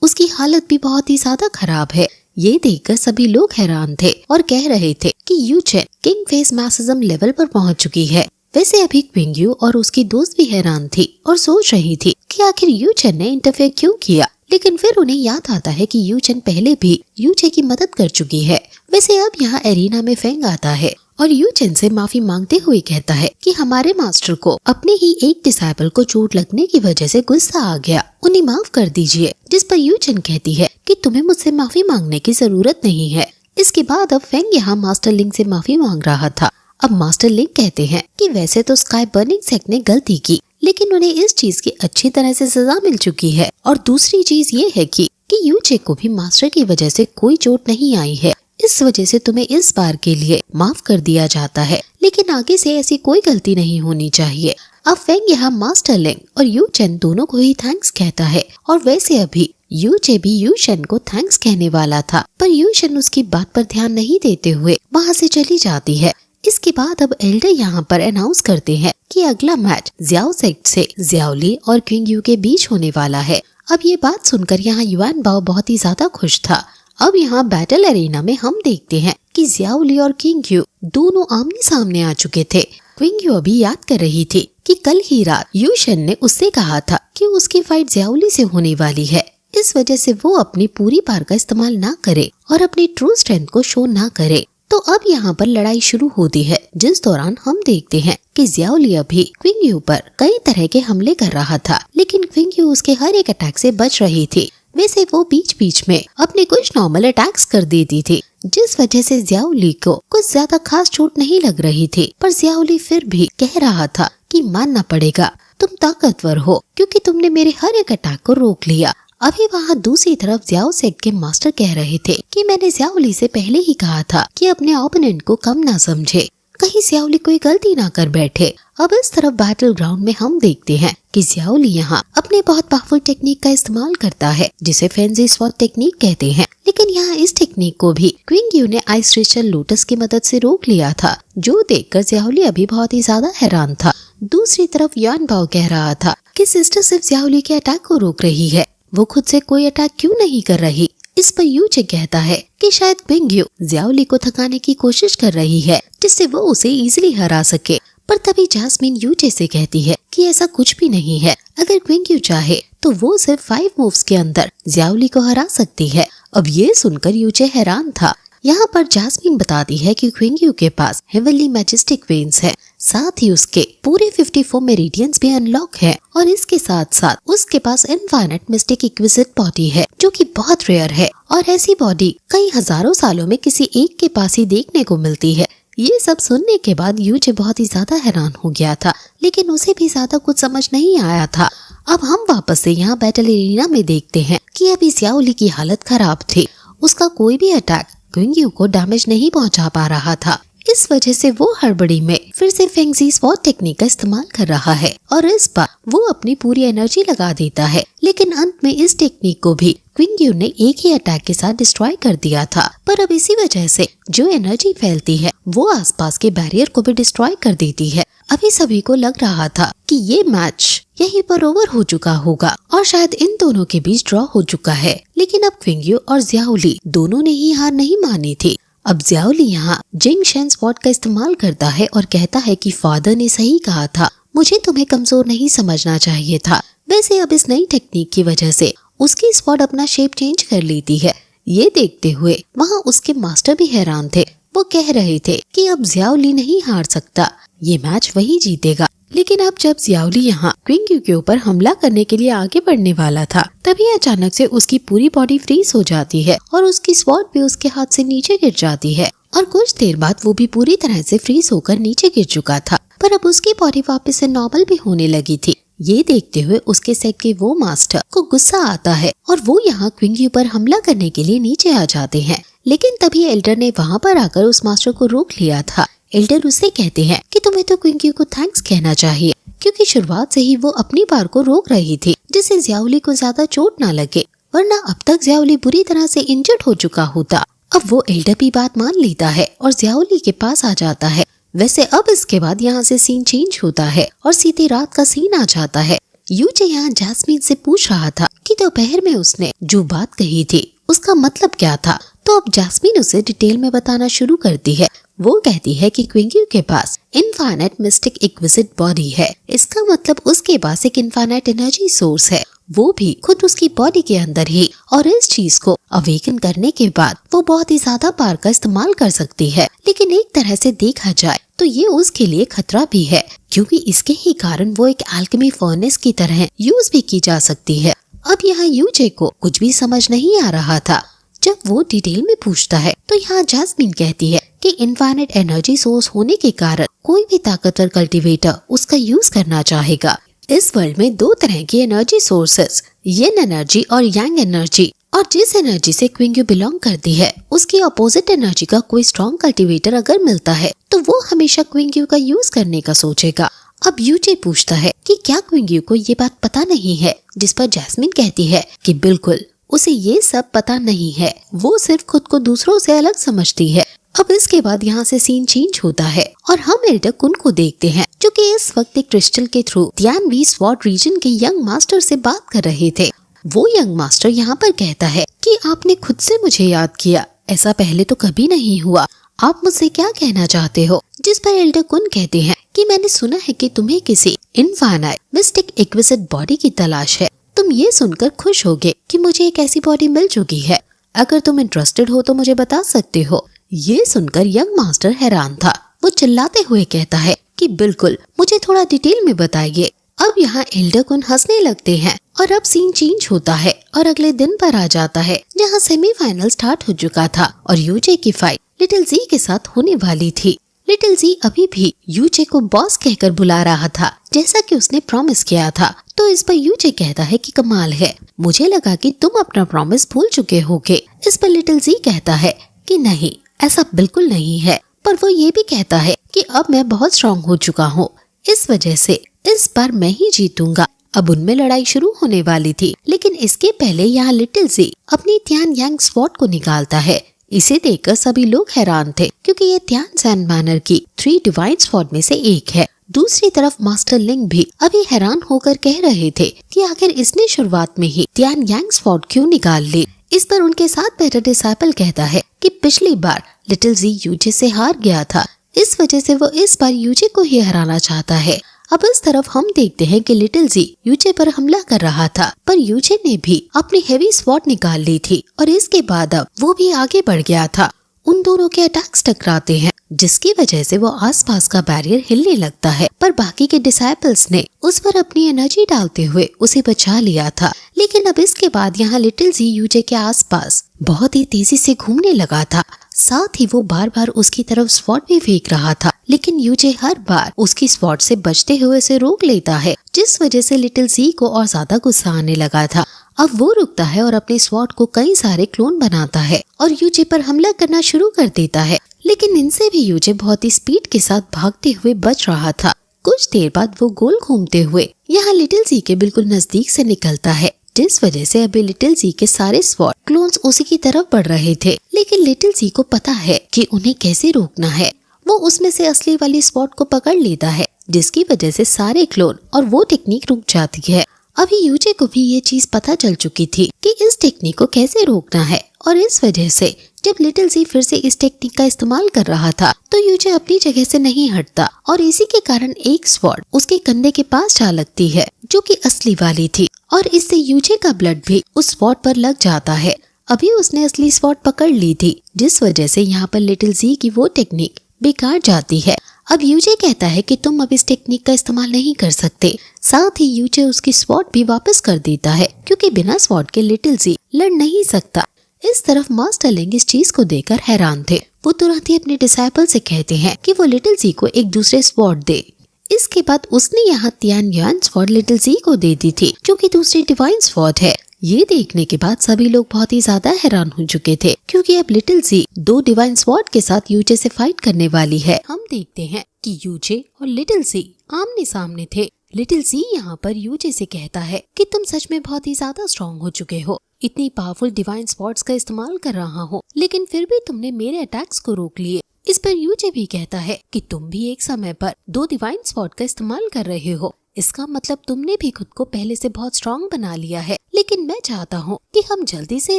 उसकी हालत भी बहुत ही ज्यादा खराब है। ये देखकर सभी लोग हैरान थे और कह रहे थे कि यू चेन किंग फेस मैसिज्म लेवल पर पहुंच चुकी है। वैसे अभी क्विंग यू और उसकी दोस्त भी हैरान थी और सोच रही थी कि आखिर यू चेन ने इंटरफेयर क्यों किया, लेकिन फिर उन्हें याद आता है कि यू चेन पहले भी यू चे की मदद कर चुकी है। वैसे अब यहाँ एरिना में फेंग आता है और यू चेन से माफी मांगते हुए कहता है कि हमारे मास्टर को अपने ही एक डिसाइपल को चोट लगने की वजह से गुस्सा आ गया, उन्हें माफ कर दीजिए। जिस पर यू चेन कहती है कि तुम्हें मुझसे माफी मांगने की जरूरत नहीं है। इसके बाद अब फेंग यहाँ मास्टर लिंग से माफी मांग रहा था। अब मास्टर लिंग कहते हैं कि वैसे तो स्काई बर्निंग सेक्ट ने गलती की, लेकिन उन्हें इस चीज की अच्छी तरह से सजा मिल चुकी है। और दूसरी चीज ये है कि यू चे को भी मास्टर की वजह से कोई चोट नहीं आई है, इस वजह से तुम्हें इस बार के लिए माफ कर दिया जाता है, लेकिन आगे से ऐसी कोई गलती नहीं होनी चाहिए। अब फेंग यहाँ मास्टर लिंग और यू चेन दोनों को ही थैंक्स कहता है। और वैसे अभी यू चे भी यू शन को थैंक्स कहने वाला था, पर यू शन उसकी बात पर ध्यान नहीं देते हुए वहाँ से चली जाती है। इसके बाद अब एल्डर यहाँ पर अनाउंस करते हैं कि अगला मैच जियाओ सेक्ट से जियाओली और क्विंग यू के बीच होने वाला है। अब ये बात सुनकर यहाँ युआन बाओ बहुत ही ज्यादा खुश था। अब यहाँ बैटल एरिना में हम देखते हैं कि जियाओली और क्विंग यू दोनों आमने सामने आ चुके थे। क्विंग यू अभी याद कर रही थी कि कल ही रात यू शन ने उससे कहा था कि उसकी फाइट जियाओली से होने वाली है, इस वजह से वो अपनी पूरी पावर का इस्तेमाल ना करे और अपनी ट्रू स्ट्रेंथ को शो ना करे। तो अब यहाँ पर लड़ाई शुरू होती है, जिस दौरान हम देखते हैं कि जियाओली अभी क्विंग यू पर कई तरह के हमले कर रहा था, लेकिन क्विंग यू उसके हर एक अटैक से बच रही थी। वैसे वो बीच बीच में अपने कुछ नॉर्मल अटैक्स कर देती थी, जिस वजह से जियाओली को कुछ ज्यादा खास चोट नहीं लग रही थी। पर जियाओली फिर भी कह रहा था कि मानना पड़ेगा, तुम ताकतवर हो क्योंकि तुमने मेरे हर एक अटैक को रोक लिया। अभी वहाँ दूसरी तरफ जियाओ सेक्ट के मास्टर कह रहे थे कि मैंने जियाओली से पहले ही कहा था कि अपने ओपोनेंट को कम ना समझे, कहीं जियाओली कोई गलती ना कर बैठे। अब इस तरफ बैटल ग्राउंड में हम देखते हैं कि जियाओली यहाँ अपने बहुत पावरफुल टेक्निक का इस्तेमाल करता है, जिसे फेंजी स्वॉट टेक्निक कहते हैं। लेकिन यहाँ इस टेक्निक को भी क्विंग यू ने आइस क्रिस्टल लोटस की मदद से रोक लिया था, जो देखकर जियाओली अभी बहुत ही ज्यादा हैरान था। दूसरी तरफ युआन बाओ कह रहा था कि सिस्टर सिर्फ जियाओली के अटैक को रोक रही है, वो खुद से कोई अटैक क्यों नहीं कर रही। इस पर यू चे कहता है कि शायद क्विंग यू जियाओली को थकाने की कोशिश कर रही है, जिससे वो उसे इजीली हरा सके। पर तभी जैस्मिन यू चे से कहती है कि ऐसा कुछ भी नहीं है, अगर क्विंग यू चाहे तो वो सिर्फ 5 मूव्स के अंदर जियाओली को हरा सकती है। अब ये सुनकर यू चे हैरान था। यहाँ पर जैस्मिन बताती है कि क्विंग यू के पास हेवनली मैजेस्टिक वेन्स है, साथ ही उसके पूरे 54 मेरिडियंस भी अनलॉक है, और इसके साथ साथ उसके पास इनफाइनाइट मिस्टिक एक्विजिट बॉडी है, जो कि बहुत रेयर है, और ऐसी बॉडी कई हजारों सालों में किसी एक के पास ही देखने को मिलती है। ये सब सुनने के बाद यू चे बहुत ही ज्यादा हैरान हो गया था, लेकिन उसे भी ज्यादा कुछ समझ नहीं आया था। अब हम वापस से यहाँ बैटल एरिना में देखते हैं कि अभी जियाओली की हालत खराब थी, उसका कोई भी अटैक क्विंग यू को डैमेज नहीं पहुंचा पा रहा था। इस वजह से वो हड़बड़ी में फिर से फेंजी स्वॉट टेक्निक का इस्तेमाल कर रहा है, और इस बार वो अपनी पूरी एनर्जी लगा देता है। लेकिन अंत में इस टेक्निक को भी क्विंग यू ने एक ही अटैक के साथ डिस्ट्रॉय कर दिया था। पर अब इसी वजह से जो एनर्जी फैलती है वो आसपास के बैरियर को भी डिस्ट्रॉय कर देती है। अभी सभी को लग रहा था कि ये मैच यहीं पर ओवर हो चुका होगा और शायद इन दोनों के बीच ड्रॉ हो चुका है, लेकिन अब क्विंग यू और जियाओली दोनों ने ही हार नहीं मानी थी। अब जियाओली यहाँ जिंग शेन स्वॉट का इस्तेमाल करता है और कहता है कि फादर ने सही कहा था, मुझे तुम्हें कमजोर नहीं समझना चाहिए था। वैसे अब इस नई टेक्निक की वजह से उसकी स्वॉट अपना शेप चेंज कर लेती है। ये देखते हुए वहाँ उसके मास्टर भी हैरान थे। वो कह रहे थे कि अब जियाओली नहीं हार सकता, ये मैच वही जीतेगा। लेकिन अब जब जियाओली यहाँ क्विंग यू के ऊपर हमला करने के लिए आगे बढ़ने वाला था, तभी अचानक से उसकी पूरी बॉडी फ्रीज हो जाती है और उसकी स्वॉर्ड भी उसके हाथ से नीचे गिर जाती है, और कुछ देर बाद वो भी पूरी तरह से फ्रीज होकर नीचे गिर चुका था। पर अब उसकी बॉडी वापस से नॉर्मल भी होने लगी थी। ये देखते हुए उसके सेट के वो मास्टर को गुस्सा आता है और वो यहाँ क्विंग यू पर हमला करने के लिए नीचे आ जाते हैं। लेकिन तभी एल्डर ने वहाँ पर आकर उस मास्टर को रोक लिया था। एल्डर उससे कहते हैं कि तुम्हें तो क्विंग यू को थैंक्स कहना चाहिए, क्योंकि शुरुआत से ही वो अपनी बार को रोक रही थी, जिससे जियाओली को ज्यादा चोट ना लगे, वरना अब तक जियाओली बुरी तरह से इंजर्ड हो चुका होता। अब वो एल्डर भी बात मान लेता है और जियाओली के पास आ जाता है। वैसे अब इसके बाद यहाँ से सीन चेंज होता है और सीधे रात का सीन आ जाता है। यू चे यहाँ जैस्मिन से पूछ रहा था कि दोपहर में उसने जो बात कही थी उसका मतलब क्या था, तो अब जैस्मिन उसे डिटेल में बताना शुरू करती है। वो कहती है कि क्विंग्यू के पास इनफाइनाइट मिस्टिक एक्विजिट बॉडी है। इसका मतलब उसके पास एक इनफाइनाइट एनर्जी सोर्स है, वो भी खुद उसकी बॉडी के अंदर ही। और इस चीज को अवेकन करने के बाद वो बहुत ही ज्यादा पावर का इस्तेमाल कर सकती है। लेकिन एक तरह से देखा जाए तो ये उसके लिए खतरा भी है, क्योंकि इसके ही कारण वो एक एल्केमी फर्नेस की तरह यूज भी की जा सकती है। अब यहाँ यूजे को कुछ भी समझ नहीं आ रहा था। जब वो डिटेल में पूछता है तो यहाँ जैस्मिन कहती है कि इनफाइनाइट एनर्जी सोर्स होने के कारण कोई भी ताकतवर कल्टीवेटर उसका यूज करना चाहेगा। इस वर्ल्ड में दो तरह की एनर्जी सोर्सेस, यिन एनर्जी और यांग एनर्जी, और जिस एनर्जी से क्विंग्यू बिलोंग करती है उसकी अपोजिट एनर्जी का कोई स्ट्रॉन्ग कल्टीवेटर अगर मिलता है तो वो हमेशा क्विंग्यू का यूज करने का सोचेगा। अब यूजे पूछता है कि क्या क्विंग्यू को ये बात पता नहीं है, जिस पर जैस्मिन कहती है कि बिल्कुल उसे ये सब पता नहीं है, वो सिर्फ खुद को दूसरों से अलग समझती है। अब इसके बाद यहाँ से सीन चेंज होता है और हम एल्डर कुन को देखते हैं, जो कि इस वक्त एक क्रिस्टल के थ्रू तियानवी स्वॉर्ड रीजन के यंग मास्टर से बात कर रहे थे। वो यंग मास्टर यहाँ पर कहता है कि आपने खुद से मुझे याद किया, ऐसा पहले तो कभी नहीं हुआ, आप मुझसे क्या कहना चाहते हो? जिस पर एल्डर कुन कहते हैं कि मैंने सुना है कि तुम्हें किसी इनफाइनाइट मिस्टिक एक्विजिट बॉडी की तलाश है। तुम ये सुनकर खुश होगे कि मुझे एक ऐसी बॉडी मिल चुकी है। अगर तुम इंटरेस्टेड हो तो मुझे बता सकते हो। ये सुनकर यंग मास्टर हैरान था। वो चिल्लाते हुए कहता है कि बिल्कुल, मुझे थोड़ा डिटेल में बताइए। अब यहाँ एल्डर कुन हंसने लगते हैं और अब सीन चेंज होता है और अगले दिन पर आ जाता है, जहाँ सेमीफाइनल स्टार्ट हो चुका था और यूजे की फाइट लिटिल जी के साथ होने वाली थी। लिटिल जी अभी भी यूजे को बॉस कहकर बुला रहा था, जैसा कि उसने प्रॉमिस किया था। तो इस पर यूजे कहता है कि कमाल है, मुझे लगा कि तुम अपना प्रॉमिस भूल चुके होगे। इस पर लिटिल जी कहता है कि नहीं, ऐसा बिल्कुल नहीं है, पर वो ये भी कहता है कि अब मैं बहुत स्ट्रॉन्ग हो चुका हूँ, इस वजह से इस बार मैं ही जीतूंगा। अब उनमें लड़ाई शुरू होने वाली थी, लेकिन इसके पहले यहाँ लिटिल जी अपनी त्यान यांग स्वॉर्ड को निकालता है। इसे देखकर सभी लोग हैरान थे, क्योंकि ये त्यान सैंड मैनर की 3 डिवाइन स्वॉर्ड में से एक है। दूसरी तरफ मास्टर लिंग भी अभी हैरान होकर कह रहे थे कि आखिर इसने शुरुआत में ही त्यान यांग स्वॉर्ड क्यों निकाल ली। इस पर उनके साथ बैठा डिसाइपल कहता है कि पिछली बार लिटिल जी यूजे से हार गया था, इस वजह से वो इस बार यूजे को ही हराना चाहता है। अब इस तरफ हम देखते हैं कि लिटिल जी यूजे पर हमला कर रहा था, पर यूजे ने भी अपनी हेवी स्वॉर्ड निकाल ली थी और इसके बाद अब वो भी आगे बढ़ गया था। उन दोनों के अटैक्स टकराते हैं, जिसकी वजह से वो आसपास का बैरियर हिलने लगता है, पर बाकी के डिसाइपल्स ने उस पर अपनी एनर्जी डालते हुए उसे बचा लिया था। लेकिन अब इसके बाद यहाँ लिटिल जी यूजे के आसपास बहुत ही तेजी से घूमने लगा था, साथ ही वो बार बार उसकी तरफ स्वॉर्ड भी फेंक रहा था, लेकिन यूजे हर बार उसकी स्वॉर्ड से बचते हुए उसे रोक लेता है, जिस वजह से लिटिल जी को और ज्यादा गुस्सा आने लगा था। अब वो रुकता है और अपने स्वॉर्ड को कई सारे क्लोन बनाता है और यूजे पर हमला करना शुरू कर देता है, लेकिन इनसे भी यूजे बहुत ही स्पीड के साथ भागते हुए बच रहा था। कुछ देर बाद वो गोल घूमते हुए यहाँ लिटिल जी के बिल्कुल नजदीक से निकलता है, जिस वजह से अभी लिटिल जी के सारे स्वॉर्ड क्लोन्स उसी की तरफ बढ़ रहे थे। लेकिन लिटिल जी को पता है कि उन्हें कैसे रोकना है। वो उसमें से असली वाली स्वॉर्ड को पकड़ लेता है, जिसकी वजह से सारे क्लोन और वो टेक्निक रुक जाती है। अभी यूजे को भी ये चीज पता चल चुकी थी कि इस टेक्निक को कैसे रोकना है, और इस वजह से जब लिटिल जी फिर से इस टेक्निक का इस्तेमाल कर रहा था तो यूजे अपनी जगह से नहीं हटता और इसी के कारण एक स्वॉर्ड उसके कंधे के पास जा लगती है, जो कि असली वाली थी, और इससे यूजे का ब्लड भी उस स्वॉर्ड पर लग जाता है। अभी उसने असली स्वॉर्ड पकड़ ली थी, जिस वजह से यहाँ पर लिटिल जी की वो टेक्निक बेकार जाती है। अब यूजे कहता है कि तुम अब इस टेक्निक का इस्तेमाल नहीं कर सकते। साथ ही यूजे उसकी स्वॉर्ड भी वापस कर देता है, क्योंकि बिना स्वॉर्ड के लिटिल जी लड़ नहीं सकता। इस तरफ मास्टर लिंग इस चीज को देखकर हैरान थे। वो तुरंत ही अपने डिसाइपल से कहते हैं कि वो लिटिल जी को एक दूसरे स्वॉर्ड दे। इसके बाद उसने यहाँ तियान यान स्वॉर्ड लिटिल जी को दे दी थी, जो कि दूसरी डिवाइन स्वॉर्ड है। ये देखने के बाद सभी लोग बहुत ही ज्यादा हैरान हो चुके थे, क्योंकि अब लिटिल जी 2 डिवाइन स्वॉर्ड के साथ यूजे से फाइट करने वाली है। हम देखते हैं कि यूजे और लिटिल जी आमने सामने थे। लिटिल जी यहाँ पर यूजे से कहता है कि तुम सच में बहुत ही ज्यादा स्ट्रॉन्ग हो चुके हो, इतनी पावरफुल डिवाइन स्वॉर्ड्स का इस्तेमाल कर रहा हो, लेकिन फिर भी तुमने मेरे अटैक्स को रोक लिए। इस पर यूजे भी कहता है कि तुम भी एक समय पर 2 डिवाइन स्वॉर्ड का इस्तेमाल कर रहे हो, इसका मतलब तुमने भी खुद को पहले से बहुत स्ट्रॉन्ग बना लिया है। लेकिन मैं चाहता हूँ कि हम जल्दी से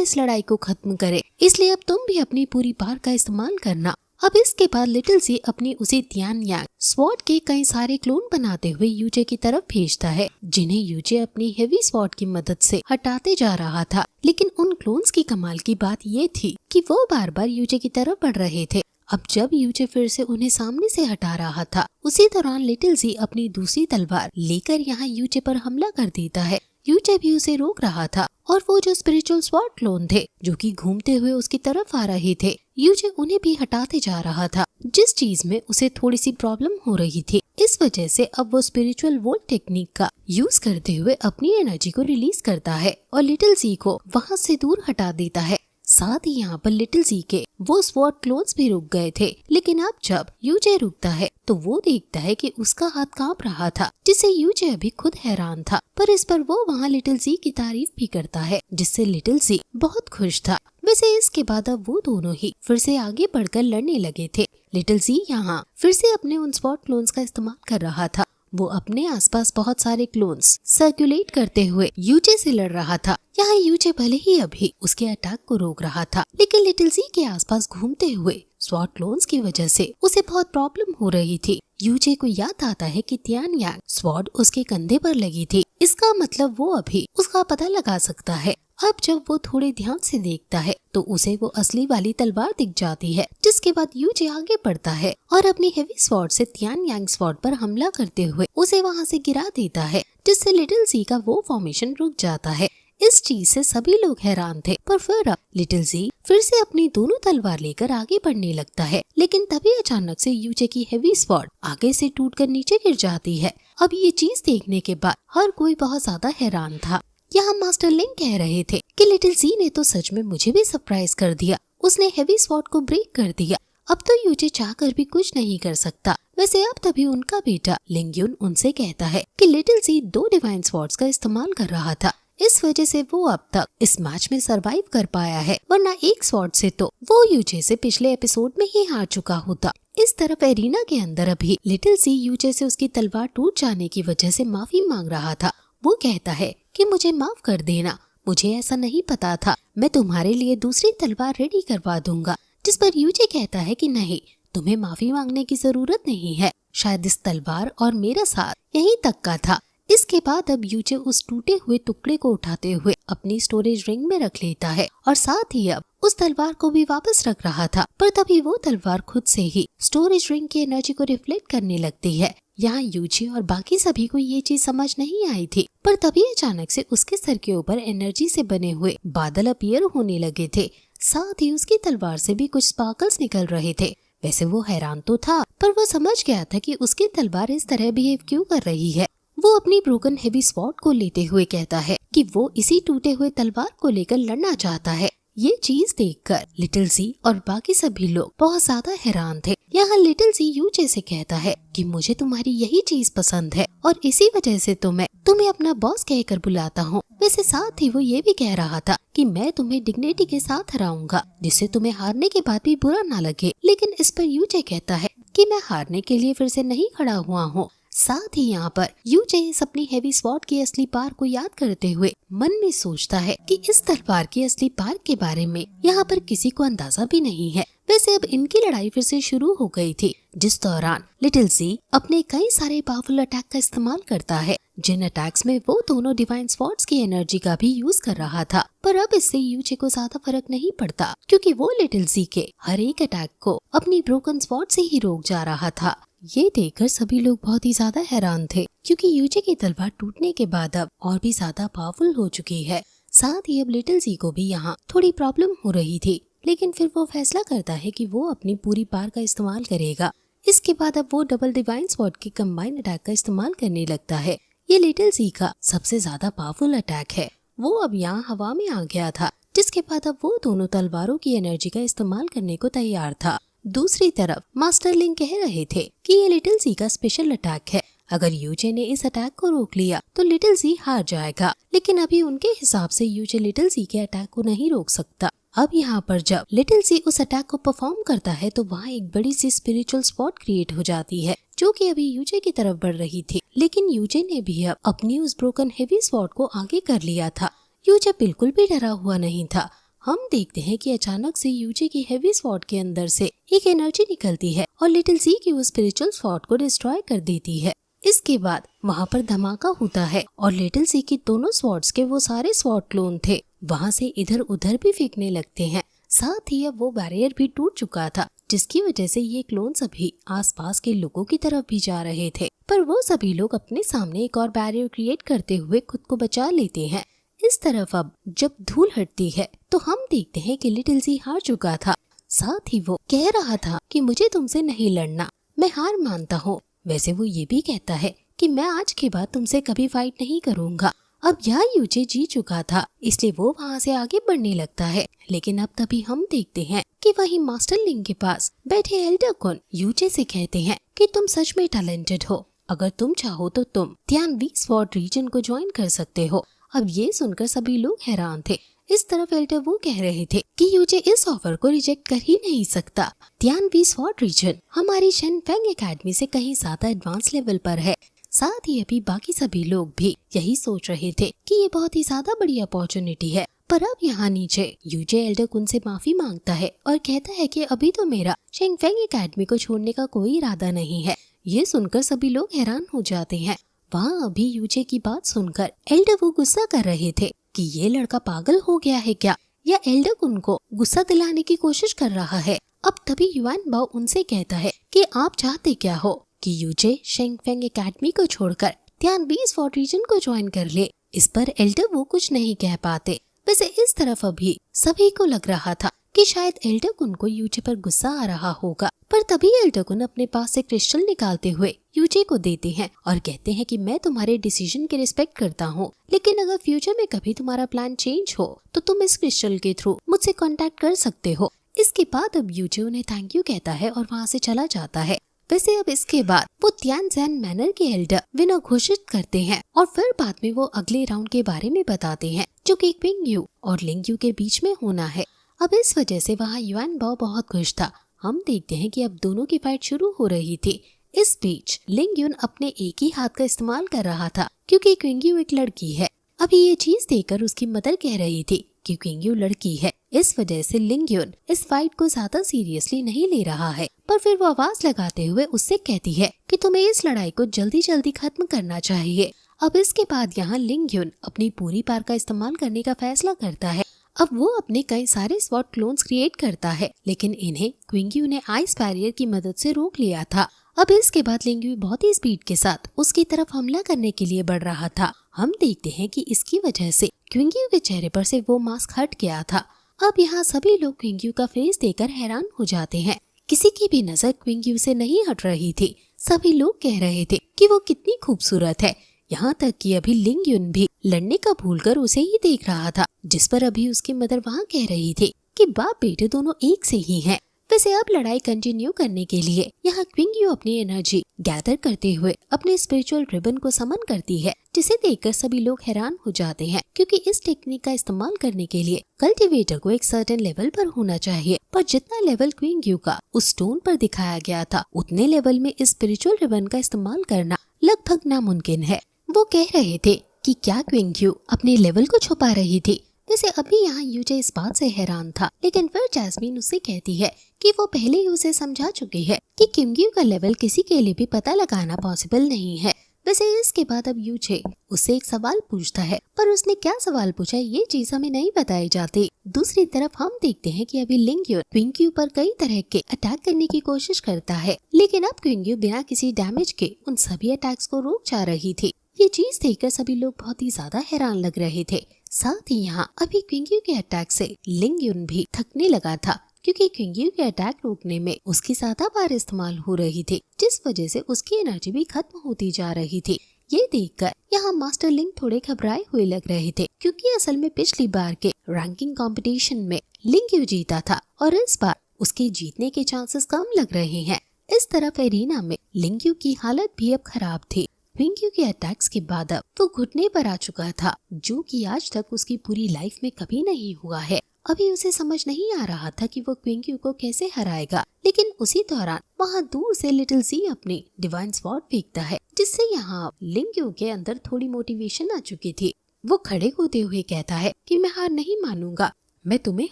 इस लड़ाई को खत्म करें, इसलिए अब तुम भी अपनी पूरी पावर का इस्तेमाल करना। अब इसके बाद लिटिल जी अपनी उसी तियान यांग स्वॉर्ड के कई सारे क्लोन बनाते हुए यूजे की तरफ भेजता है, जिन्हें यूजे अपनी हेवी स्वॉर्ड की मदद से हटाते जा रहा था। लेकिन उन क्लोन्स की कमाल की बात ये थी कि वो बार बार यूजे की तरफ बढ़ रहे थे। अब जब यूजे फिर से उन्हें सामने से हटा रहा था, उसी दौरान लिटिल जी अपनी दूसरी तलवार लेकर यहाँ यूजे पर हमला कर देता है। यूजे भी उसे रोक रहा था और वो जो स्पिरिचुअल स्वॉर्ड क्लोन थे जो कि घूमते हुए उसकी तरफ आ रहे थे, यूजे उन्हें भी हटाते जा रहा था, जिस चीज में उसे थोड़ी सी प्रॉब्लम हो रही थी। इस वजह से अब वो स्पिरिचुअल वोल्ट टेक्निक का यूज करते हुए अपनी एनर्जी को रिलीज करता है और लिटिल जी को वहाँ से दूर हटा देता है। साथ ही यहाँ पर लिटिल जी के वो स्वॉर्ड क्लोन्स भी रुक गए थे। लेकिन अब जब यूजे रुकता है तो वो देखता है कि उसका हाथ कांप रहा था, जिससे यूजे अभी खुद हैरान था। पर इस पर वो वहाँ लिटिल जी की तारीफ भी करता है, जिससे लिटिल जी बहुत खुश था। वैसे इसके बाद अब वो दोनों ही फिर से आगे बढ़कर लड़ने लगे थे। लिटिल जी यहाँ फिर से अपने उन स्वॉर्ड क्लोन्स का इस्तेमाल कर रहा था। वो अपने आसपास बहुत सारे क्लोन्स सर्कुलेट करते हुए यूजे से लड़ रहा था। यहाँ यूजे भले ही अभी उसके अटैक को रोक रहा था, लेकिन लिटिल जी के आसपास घूमते हुए स्वॉर्ड क्लोन्स की वजह से उसे बहुत प्रॉब्लम हो रही थी। यूजे को याद आता है कि तियान यांग स्वॉर्ड उसके कंधे पर लगी थी, इसका मतलब वो अभी उसका पता लगा सकता है। अब जब वो थोड़े ध्यान से देखता है तो उसे वो असली वाली तलवार दिख जाती है, जिसके बाद यूजे आगे बढ़ता है और अपनी हेवी स्वॉर्ड से तियान यांग स्वॉर्ड पर हमला करते हुए उसे वहाँ से गिरा देता है, जिससे लिटिल जी का वो फॉर्मेशन रुक जाता है। इस चीज से सभी लोग हैरान थे, पर फिर अब लिटिल जी फिर से अपनी दोनों तलवार लेकर आगे बढ़ने लगता है। लेकिन तभी अचानक से यूजे की हेवी स्वॉर्ड आगे से टूटकर नीचे गिर जाती है। अब ये चीज देखने के बाद हर कोई बहुत ज्यादा हैरान था। यहाँ मास्टर लिंग कह रहे थे कि लिटिल जी ने तो सच में मुझे भी सरप्राइज कर दिया, उसने हेवी स्वॉर्ड को ब्रेक कर दिया। अब तो यूजे चाहकर भी कुछ नहीं कर सकता। वैसे अब तभी उनका बेटा लिंगयुन उनसे कहता है कि लिटिल जी 2 डिवाइन स्वॉर्ड्स का इस्तेमाल कर रहा था, इस वजह से वो अब तक इस मैच में सरवाइव कर पाया है, वरना एक स्वॉर्ड से तो वो यूजे से पिछले एपिसोड में ही हार चुका होता। इस तरफ एरिना के अंदर अभी लिटिल जी यूजे से उसकी तलवार टूट जाने की वजह से माफी मांग रहा था। वो कहता है कि मुझे माफ कर देना, मुझे ऐसा नहीं पता था, मैं तुम्हारे लिए दूसरी तलवार रेडी करवा दूंगा। जिस पर यूजे कहता है कि नहीं, तुम्हें माफी मांगने की जरूरत नहीं है, शायद इस तलवार और मेरा साथ यहीं तक का था। इसके बाद अब यूजे उस टूटे हुए टुकड़े को उठाते हुए अपनी स्टोरेज रिंग में रख लेता है और साथ ही अब उस तलवार को भी वापस रख रहा था। पर तभी वो तलवार खुद से ही स्टोरेज रिंग की एनर्जी को रिफ्लेक्ट करने लगती है। यहाँ यूजी और बाकी सभी को ये चीज समझ नहीं आई थी, पर तभी अचानक से उसके सर के ऊपर एनर्जी से बने हुए बादल अपीयर होने लगे थे। साथ ही उसकी तलवार से भी कुछ स्पार्कल्स निकल रहे थे। वैसे वो हैरान तो था, पर वो समझ गया था कि उसकी तलवार इस तरह बिहेव क्यों कर रही है। वो अपनी ब्रोकन हेवी स्वॉर्ड को लेते हुए कहता है कि वो इसी टूटे हुए तलवार को लेकर लड़ना चाहता है। ये चीज देखकर लिटिल जी और बाकी सभी लोग बहुत ज्यादा हैरान थे। यहाँ लिटिल जी यूजे से कहता है कि मुझे तुम्हारी यही चीज पसंद है और इसी वजह से तो मैं तुम्हें अपना बॉस कहकर बुलाता हूँ। वैसे साथ ही वो ये भी कह रहा था कि मैं तुम्हें डिग्निटी के साथ हराऊंगा, जिससे तुम्हें हारने के बाद भी बुरा ना लगे। लेकिन इस पर यूजे कहता है कि मैं हारने के लिए फिर से नहीं खड़ा हुआ हूँ। साथ ही यहाँ पर यूजे अपनी हेवी स्वॉर्ड की असली पार को याद करते हुए मन में सोचता है कि इस तलवार की असली पार के बारे में यहाँ पर किसी को अंदाजा भी नहीं है। वैसे अब इनकी लड़ाई फिर से शुरू हो गई थी, जिस दौरान लिटिल जी अपने कई सारे पावरफुल अटैक का इस्तेमाल करता है, जिन अटैक्स में वो दोनों डिवाइन स्वॉर्ड्स की एनर्जी का भी यूज कर रहा था। पर अब इससे यूजे को ज्यादा फर्क नहीं पड़ता, क्योंकि वो लिटिल जी के हर एक अटैक को अपनी ब्रोकन स्वॉर्ड से ही रोक जा रहा था। ये देखकर सभी लोग बहुत ही ज्यादा हैरान थे, क्योंकि यूजे की तलवार टूटने के बाद अब और भी ज्यादा पावरफुल हो चुकी है। साथ ही अब लिटिल जी को भी यहाँ थोड़ी प्रॉब्लम हो रही थी, लेकिन फिर वो फैसला करता है कि वो अपनी पूरी पावर का इस्तेमाल करेगा। इसके बाद अब वो डबल डिवाइन स्वॉर्ड की कंबाइन अटैक का इस्तेमाल करने लगता है। ये लिटिल जी का सबसे ज्यादा पावरफुल अटैक है। वो अब यहाँ हवा में आ गया था, जिसके बाद अब वो दोनों तलवारों की एनर्जी का इस्तेमाल करने को तैयार था। दूसरी तरफ मास्टर लिंग कह रहे थे कि ये लिटिल जी का स्पेशल अटैक है, अगर यूजे ने इस अटैक को रोक लिया तो लिटिल जी हार जाएगा, लेकिन अभी उनके हिसाब से यूजे लिटिल जी के अटैक को नहीं रोक सकता। अब यहाँ पर जब लिटिल जी उस अटैक को परफॉर्म करता है तो वहाँ एक बड़ी सी स्पिरिचुअल स्पॉट क्रिएट हो जाती है जो कि अभी यूजे की तरफ बढ़ रही थी, लेकिन यूजे ने भी अब अपनी उस ब्रोकन हेवी स्वॉर्ड को आगे कर लिया था। यूजे बिल्कुल भी डरा हुआ नहीं था। हम देखते हैं कि अचानक से यूजे की हेवी स्वॉर्ड के अंदर से एक एनर्जी निकलती है और लिटिल जी की उस स्पिरिचुअल स्वॉर्ड को डिस्ट्रॉय कर देती है। इसके बाद वहाँ पर धमाका होता है और लिटिल जी की दोनों स्वॉर्ड्स के वो सारे स्वॉर्ड क्लोन थे वहाँ से इधर उधर भी फेंकने लगते हैं। साथ ही अब वो बैरियर भी टूट चुका था, जिसकी वजह से ये क्लोन सभी आसपास के लोगों की तरफ भी जा रहे थे, पर वो सभी लोग अपने सामने एक और बैरियर क्रिएट करते हुए खुद को बचा लेते हैं। इस तरफ अब जब धूल हटती है तो हम देखते हैं कि लिटिल जी हार चुका था। साथ ही वो कह रहा था कि मुझे तुमसे नहीं लड़ना, मैं हार मानता हूँ। वैसे वो ये भी कहता है कि मैं आज के बाद तुमसे कभी फाइट नहीं करूँगा। अब यहाँ यूजे जी चुका था, इसलिए वो वहाँ से आगे बढ़ने लगता है, लेकिन अब तभी हम देखते हैं कि वही मास्टर लिंग के पास बैठे एल्डर कुन यूजे से कहते हैं कि तुम सच में टैलेंटेड हो, अगर तुम चाहो तो तुम तियानवी स्वॉर्ड रीजन को ज्वाइन कर सकते हो। अब ये सुनकर सभी लोग हैरान थे। इस तरफ एल्डर वो कह रहे थे कि यूजे इस ऑफर को रिजेक्ट कर ही नहीं सकता। तियानवी स्वॉर्ड रीजन हमारी शेन फेंग एकेडमी से कहीं ज्यादा एडवांस लेवल पर है। साथ ही अभी बाकी सभी लोग भी यही सोच रहे थे कि ये बहुत ही ज्यादा बड़ी अपॉर्चुनिटी है। पर अब यहाँ नीचे यूजे एल्डर कुन से माफी मांगता है और कहता है कि अभी तो मेरा शेन फेंग एकेडमी को छोड़ने का कोई इरादा नहीं है। ये सुनकर सभी लोग हैरान हो जाते हैं। वहाँ अभी यूजे की बात सुनकर एल्डर वो गुस्सा कर रहे थे कि ये लड़का पागल हो गया है क्या, या एल्डर कुन को गुस्सा दिलाने की कोशिश कर रहा है। अब तभी युआन बाओ उनसे कहता है कि आप चाहते क्या हो कि यूजे शेन फेंग एकेडमी को छोड़कर तियानवी स्वॉर्ड रीजन को ज्वाइन कर ले। इस पर एल्डर वो कुछ नहीं कह पाते। वैसे इस तरफ अभी सभी को लग रहा था कि शायद एल्डर कुन को यूजे पर गुस्सा आ रहा होगा, पर तभी एल्डर कुन अपने पास से क्रिस्टल निकालते हुए यूजे को देते हैं और कहते हैं कि मैं तुम्हारे डिसीजन की रिस्पेक्ट करता हूँ, लेकिन अगर फ्यूचर में कभी तुम्हारा प्लान चेंज हो तो तुम इस क्रिस्टल के थ्रू मुझसे कांटेक्ट कर सकते हो। इसके बाद अब यूजे उन्हें थैंक यू कहता है और वहाँ से चला जाता है। वैसे अब इसके बाद वो तियानज़ेन मैनर के एल्डर विनर घोषित करते हैं और फिर बाद में वो अगले राउंड के बारे में बताते हैं जो कि क्विंग और लिंग यू के बीच में होना है। अब इस वजह से वहाँ युआन बाओ बहुत खुश था। हम देखते हैं कि अब दोनों की फाइट शुरू हो रही थी। इस बीच लिंग यून अपने एक ही हाथ का इस्तेमाल कर रहा था क्योंकि क्विंग यू एक लड़की है। अभी ये चीज देखकर उसकी मदर कह रही थी कि क्विंग यू लड़की है, इस वजह से लिंग यून इस फाइट को ज्यादा सीरियसली नहीं ले रहा है। पर फिर वो आवाज लगाते हुए उससे कहती है कि तुम्हें इस लड़ाई को जल्दी जल्दी खत्म करना चाहिए। अब इसके बाद यहाँ लिंग यून अपनी पूरी पावर का इस्तेमाल करने का फैसला करता है। अब वो अपने कई सारे स्वॉर्ड क्लोन्स क्रिएट करता है, लेकिन इन्हें क्विंग यू ने आइस बैरियर की मदद से रोक लिया था। अब इसके बाद लिंग यू बहुत ही स्पीड के साथ उसकी तरफ हमला करने के लिए बढ़ रहा था। हम देखते हैं कि इसकी वजह से क्विंग यू के चेहरे पर से वो मास्क हट गया था। अब यहाँ सभी लोग क्विंग यू का फेस देखकर हैरान हो जाते हैं। किसी की भी नजर क्विंग यू से नहीं हट रही थी। सभी लोग कह रहे थे कि वो कितनी खूबसूरत है। यहाँ तक कि अभी लिंग यून भी लड़ने का भूलकर उसे ही देख रहा था, जिस पर अभी उसकी मदर वहाँ कह रही थी कि बाप बेटे दोनों एक से ही हैं। वैसे अब लड़ाई कंटिन्यू करने के लिए यहाँ क्विंग यू अपनी एनर्जी गैदर करते हुए अपने स्पिरिचुअल रिबन को समन करती है, जिसे देखकर सभी लोग हैरान हो जाते हैं क्योंकि इस टेक्निक का इस्तेमाल करने के लिए कल्टीवेटर को एक सर्टेन लेवल पर होना चाहिए। पर जितना लेवल क्विंग यू का उस स्टोन पर दिखाया गया था, उतने लेवल में इस स्पिरिचुअल रिबन का इस्तेमाल करना लगभग नामुमकिन है। वो कह रहे थे कि क्या क्विंग यू अपने लेवल को छुपा रही थी। वैसे अभी यहाँ यूजे इस बात से हैरान था, लेकिन फिर जैस्मीन उससे कहती है कि वो पहले ही उसे समझा चुकी है कि क्विंग यू का लेवल किसी के लिए भी पता लगाना पॉसिबल नहीं है। वैसे इसके बाद अब यूजे उससे एक सवाल पूछता है, पर उसने क्या सवाल पूछा ये चीज हमें नहीं बताई जाती। दूसरी तरफ हम देखते हैं कि अभी लिंग यू क्विंग यू पर कई तरह के अटैक करने की कोशिश करता है, लेकिन अब क्विंग यू बिना किसी डैमेज के उन सभी अटैक्स को रोक जा रही थी। ये चीज देखकर सभी लोग बहुत ही ज्यादा हैरान लग रहे थे। साथ ही यहाँ अभी क्विंग यू के अटैक से लिंग यून भी थकने लगा था, क्योंकि क्विंग यू के अटैक रोकने में उसकी ज्यादा बार इस्तेमाल हो रही थी, जिस वजह से उसकी एनर्जी भी खत्म होती जा रही थी। ये देखकर यहाँ मास्टर लिंग थोड़े घबराए हुए लग रहे थे, क्योंकि असल में पिछली बार के रैंकिंग कंपटीशन में लिंग यू जीता था और इस बार उसके जीतने के चांसेस कम लग रहे हैं। इस तरफ एरिना में लिंग यू की हालत भी अब खराब थी। क्विंग्यू के अटैक्स के बाद अब वो घुटने पर आ चुका था, जो कि आज तक उसकी पूरी लाइफ में कभी नहीं हुआ है। अभी उसे समझ नहीं आ रहा था कि वो क्विंग्यू को कैसे हराएगा, लेकिन उसी दौरान वहाँ दूर से लिटिल जी अपनी डिवाइन स्वॉर्ड फेंकता है, जिससे यहाँ लिंग्यू के अंदर थोड़ी मोटिवेशन आ चुकी थी। वो खड़े होते हुए कहता है कि मैं हार नहीं मानूंगा, मैं तुम्हें